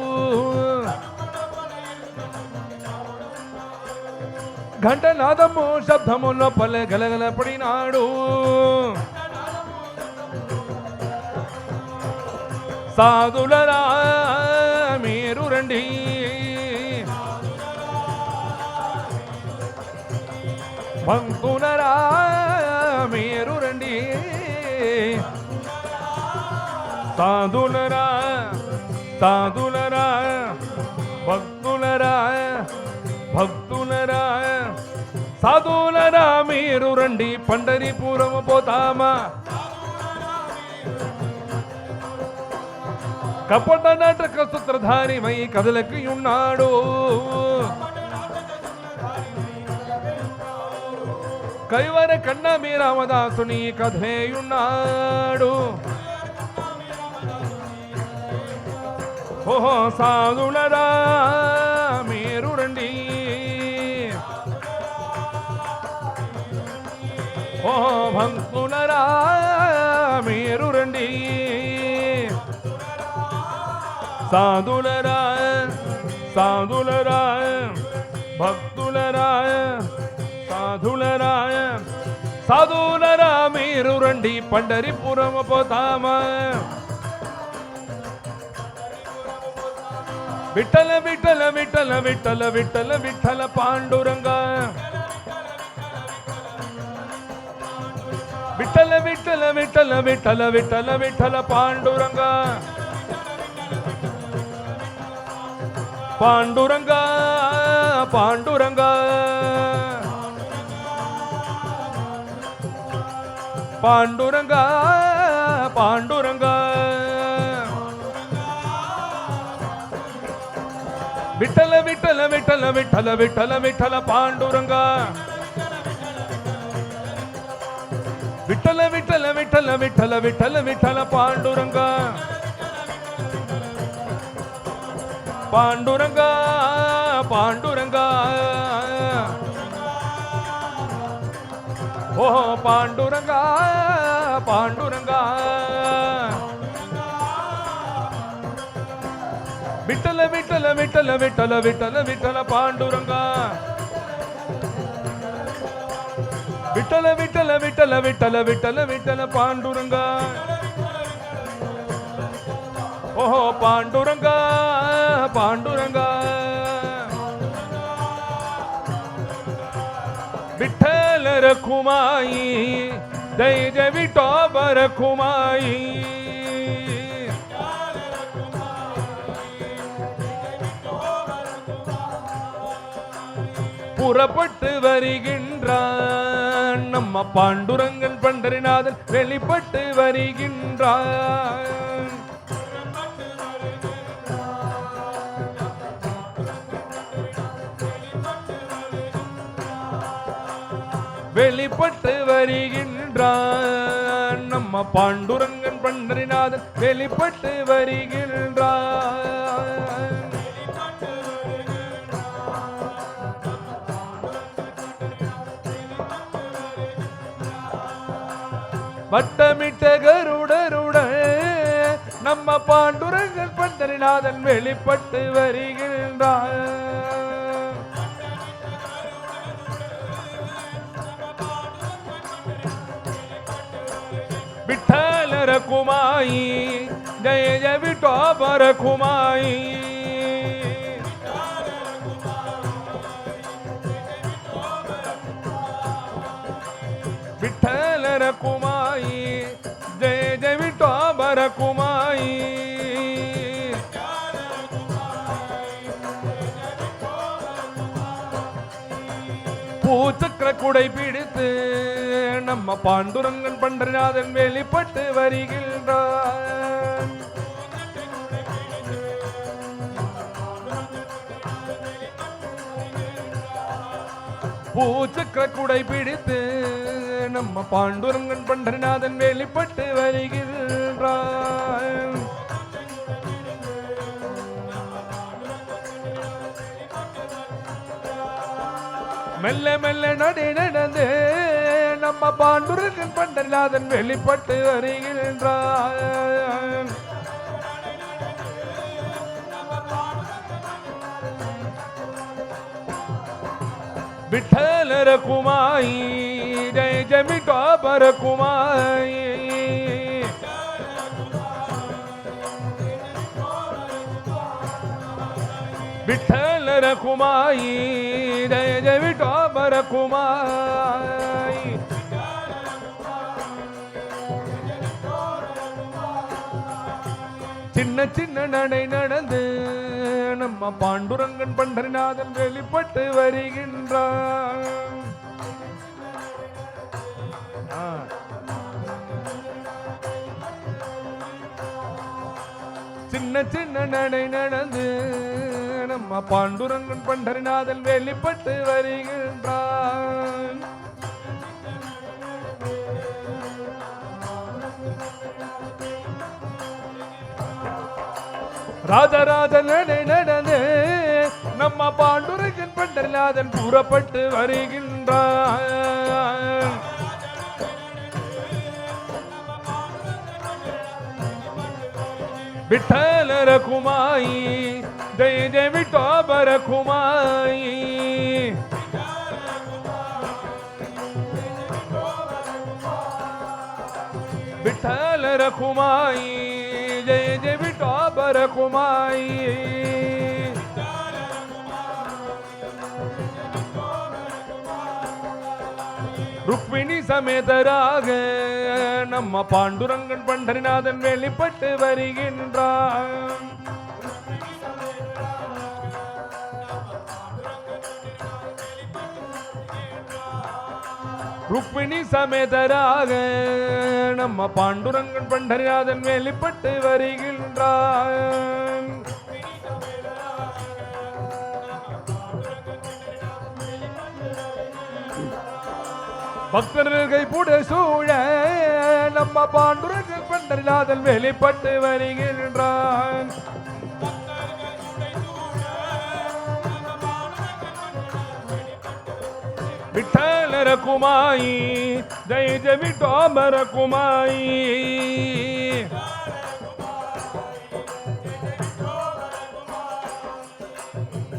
ఘంటనాదము శబ్దము లోపల గలగల పడినాడు. సాధులరా మీరు రండి, భక్తులరా మీరు రండి, సాధులరా సాధులరా భక్తులరా భక్తులరా సాధులరా మీరు రండి పండరిపురము పోతామా. కపట నాటక సూత్రధారి వై కథలకి ఉన్నాడు, కైవర కన్నా మీ రామదాసుని కథేయున్నాడు. ఓహో సాధులరా మీరు రండి, ఓహో భక్తులరా మీరు రండి, సాధులరా సాధులరా భక్తులరా సాధులరా సాధులరా మీరు రండి పండరిపురము పోతామా. విఠల విఠల విఠల విఠల విఠల విఠల పాండురంగ, విఠల విఠల విఠల విఠల విఠల విఠల పాండురంగ, పాండురంగ పాండురంగ పాండురంగ పాండురంగ. విఠల విఠల విఠల విఠల విఠల విఠల పాండురంగ, విఠల విఠల విఠల విఠల విఠల విఠల పాండురంగ, పాండురంగ పాండురంగ. ఓహో పాండురంగ పాండురంగ விட்டல விட்டல விட்டல விட்டல விட்டல விட்டல பாண்டுரங்கா விட்டல விட்டல விட்டல விட்டல விட்டல விட்டல பாண்டுரங்கா ஓஹோ பாண்டுரங்கா பாண்டுரங்கா விட்டல ரகுமாயி ஜெய ஜெய விட்டோப ரகுமாயி புறப்பட்டு வருகின்றான் நம்ம பாண்டுரங்கன் பண்டரிநாதன் வெளிப்பட்டு வருகின்றான் வெளிப்பட்டு வருகின்றான் நம்ம பாண்டுரங்கன் பண்டரிநாதன் வெளிப்பட்டு வருகின்றான் வட்டமிட்ட கருடருடன் நம்ம பாண்டுரங்கன் பண்டரிநாதன் வெளிப்பட்டு வருகின்றான் விட்டல ரகுமாயி ஜெய ஜெய விட்டோப ரகுமாயி விட்டல ரகுமாயி ஜெய ஜெய விட்டோப ரகுமாயி பூச்சக்கர குடை பிடித்து நம்ம பாண்டுரங்கன் பண்டரிநாதன் வெளிப்பட்டு வருகின்றான் பூச்சக்கர குடை பிடித்து நம்ம பாண்டுரங்கன் பண்டரிநாதன் வெளிப்பட்டு வருகின்றான் மெல்ல மெல்ல நடை நடந்து நம்ம பாண்டுரங்கன் பண்டரிநாதன் வெளிப்பட்டு வருகின்றான் விட்டல ரகுமாயி ஜெய ஜெய விட்டோப ரகுமாயி விட்டல ரகுமாயி ஜெய ஜெய விட்டோப ரகுமாயி சின்ன சின்ன நடை நடந்து நம்ம பாண்டுரங்கன் பண்டரிநாதன் வெளிப்பட்டு வருகின்றான் சின்ன சின்ன நடை நடந்து நம்ம பாண்டுரங்கன் பண்டரிநாதன் வெளிப்பட்டு வருகின்றான் ராஜராஜ நடை நடந்து நம்ம பாண்டுரங்கன் பண்டரிநாதன் புறப்பட்டு வருகின்றான் விட்டல ரகுமாயி ஜெய ஜெய விட்டோப ரகுமாயி விட்டல ரகுமாயி ஜெய ஜெய விட்டோப ரகுமாயி ருக்மிணி சமேதராக நம்ம பாண்டுரங்கன் பண்டரிநாதன் வெளிப்பட்டு வருகின்றான் ருக்மிணி சமேதராக நம்ம பாண்டுரங்கன் பண்டரிநாதன் வெளிப்பட்டு வருகின்றான் பக்தர்கள் கைப்புட சூழ நம்ம பாண்டுரங்கன் பண்டரிநாதன் வெளிப்பட்டு வருகின்றான் விட்டல ரகுமாயி ஜெய ஜெய விட்டோப ரகுமாயி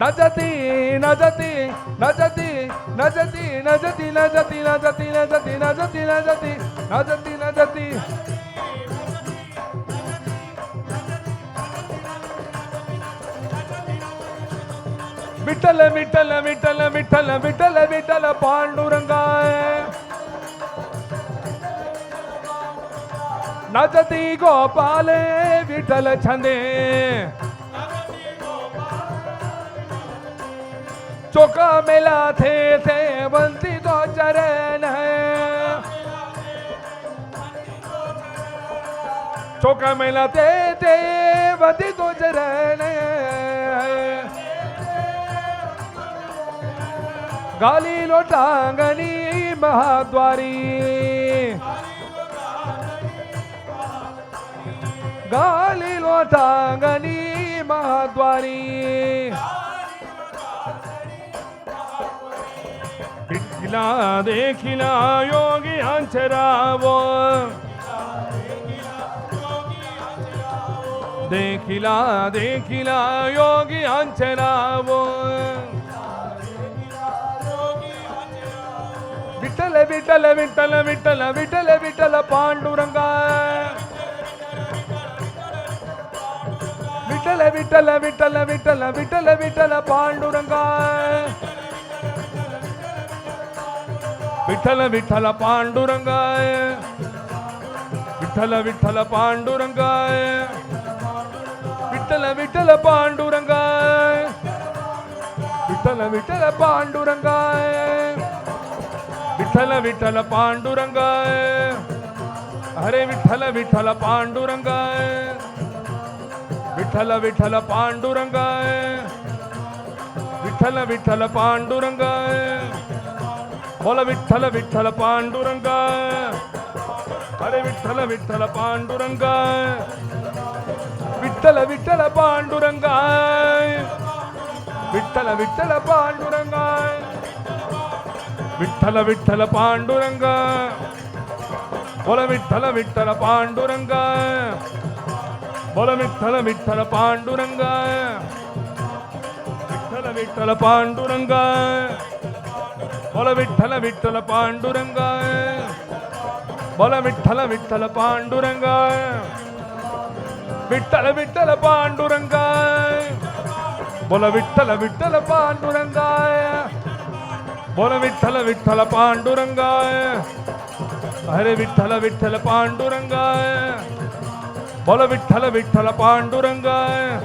नजती नजती नजती नजती नजती नजती नजती नजती नजती नजती नजती नजती विठ्ठल विठ्ठल विठ्ठल विठ्ठल विठ्ठल विठ्ठल पांडुरंगाय नजती गोपाले विठ्ठल छंदे चौका मेला थे बंसी तो चरण है चौका मेला थे बंसी तो चरण है गाली लोटांगणी महाद्वारी गाली लोटांगणी महाद्वारी देखिला योगी अंचरावो देखिला योगी अंचरावो विठ्ठल विठ्ठल विठ्ठल विठ्ठल विठ्ठल विठ्ठल पांडुरंगा विठ्ठल विठ्ठल विठ्ठल विठ्ठल विठ्ठल विठ्ठल पांडुरंगा विठ्ठल विठ्ठल पांडुरंगाय विठ्ठल विठ्ठल पांडुरंगाय विठ्ठल विठ्ठल पांडुरंगाय विठ्ठल विठ्ठल पांडुरंगाय विठ्ठल विठ्ठल पांडुरंगाय हरे विठ्ठल विठ्ठल पांडुरंगाय विठ्ठल विठ्ठल पांडुरंगाय विठ्ठल विठ्ठल पांडुरंगाय बोला विठ्ठल विठ्ठल पांडुरंगाय हरे विठ्ठल विठ्ठल पांडुरंगाय विठ्ठल विठ्ठल पांडुरंगाय विठ्ठल विठ्ठल पांडुरंगाय विठ्ठल विठ्ठल पांडुरंगाय बोला विठ्ठल विठ्ठल पांडुरंगाय बोला विठ्ठल विठ्ठल पांडुरंगाय विठ्ठल विठ्ठल पांडुरंगाय बोला विठ्ठल विठ्ठल पांडुरंगाय बोला विठ्ठल विठ्ठल पांडुरंगाय विठ्ठल विठ्ठल पांडुरंगाय बोला विठ्ठल विठ्ठल पांडुरंगाय बोला विठ्ठल विठ्ठल पांडुरंगाय हरे विठ्ठल विठ्ठल पांडुरंगाय बोला विठ्ठल विठ्ठल पांडुरंगाय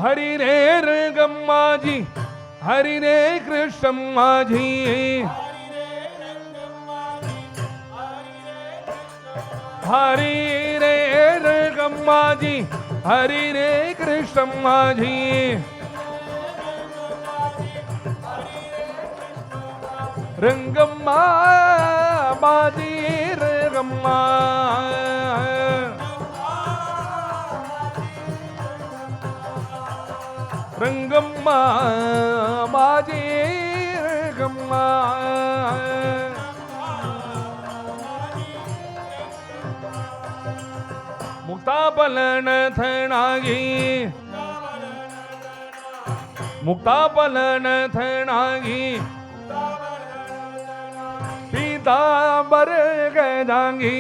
हरि रे रंगम्माजी हरि रे कृष्णम्माजी हरि रे रंगम्माजी हरि रे कृष्णम्माजी रंगम्मा माजी रंगम्मा रंगम्मा माजी रंगम्मा मुक्तापलन थणागी मुक्तापलन थणागी पीतांबर गदांगी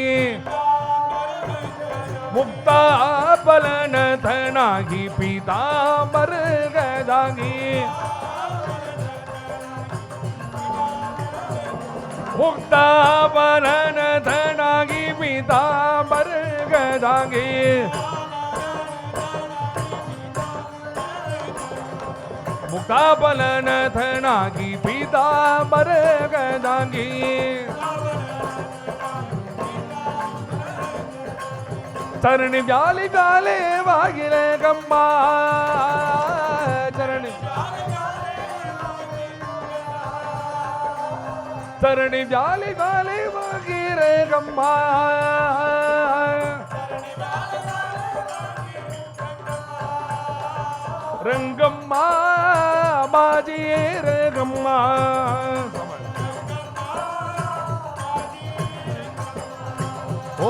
मुक्तापलन थणागी पीतांबर गदांगी मुक्तापलन थणागी पीतांबर गदांगी मुक्तापलन थणागी पीतांबर गदांगी चरणी व्याली व्याले वागिले गम्मा चरणी चरणी व्याली व्याले वागिले गम्मा रंगम्मा बाजी रंगम्मा ओ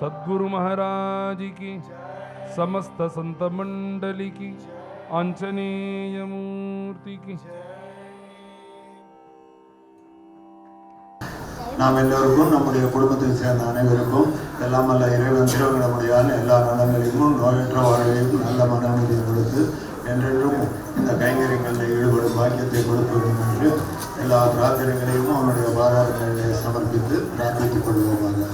सद्गुरु महाराज की, समस्त संत मंडली की, आंजनेय मूर्ति की. நாம் எல்லோருக்கும் நம்முடைய குடும்பத்தை சேர்ந்த அனைவருக்கும் எல்லாம் அல்ல இறைவன் திருவிழமுடியால் எல்லா நலங்களையும் நோயற்ற வாழ்வையும் நல்ல மனநிலையை கொடுத்து என்றென்றும் இந்த கைங்கரியங்களில் ஈடுபடும் பாக்கியத்தை கொடுக்க வேண்டும் என்று எல்லா பிரார்த்தனைகளையும் அவனுடைய பாதாரங்களிலே சமர்ப்பித்து பிரார்த்தித்துக் கொள்வோமாக.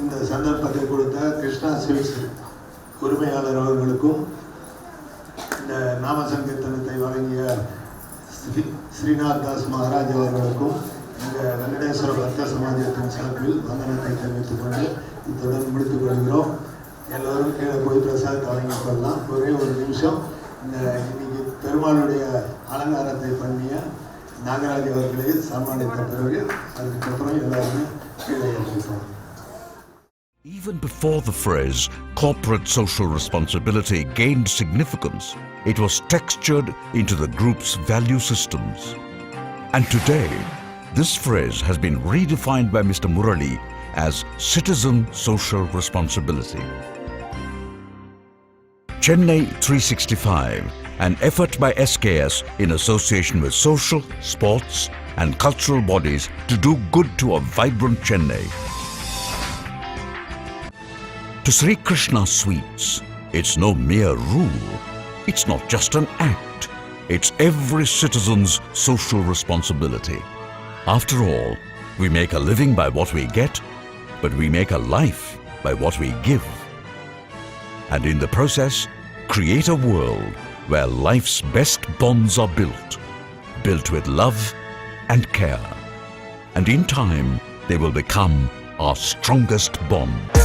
இந்த சந்தர்ப்பத்தை கொடுத்த கிருஷ்ணா சில்க்ஸ் உரிமையாளர் அவர்களுக்கும் இந்த நாம சங்கீர்த்தனத்தை வழங்கிய ஸ்ரீநாத் தாஸ் மகாராஜ் அவர்களுக்கும் இந்த வெங்கடேஸ்வர பக்த சமாஜத்தின் சார்பில் வந்தனத்தை தெரிவித்துக் கொண்டு இத்துடன் முடித்துக் கொள்கிறோம். எல்லோரும் கீழே போய் பிரசாதத்தை வழங்கிக் கொள்ளலாம். ஒரே ஒரு நிமிஷம், இந்த இன்னைக்கு பெருமாளுடைய அலங்காரத்தை பண்ணிய நாகராஜ் அவர்களை சன்மானித்த பிறகு அதுக்கப்புறம் எல்லாருமே கீழே ஏற்றிருக்கோம். Even before the phrase corporate social responsibility gained significance, it was textured into the group's value systems. And today, this phrase has been redefined by Mr. Murali as citizen social responsibility. Chennai 365, an effort by SKS in association with social, sports and cultural bodies to do good to a vibrant Chennai. To Sri Krishna Sweets, it's no mere rule. It's not just an act. It's every citizen's social responsibility. After all, we make a living by what we get, but we make a life by what we give. And in the process, create a world where life's best bonds are built with love and care. And in time, they will become our strongest bond.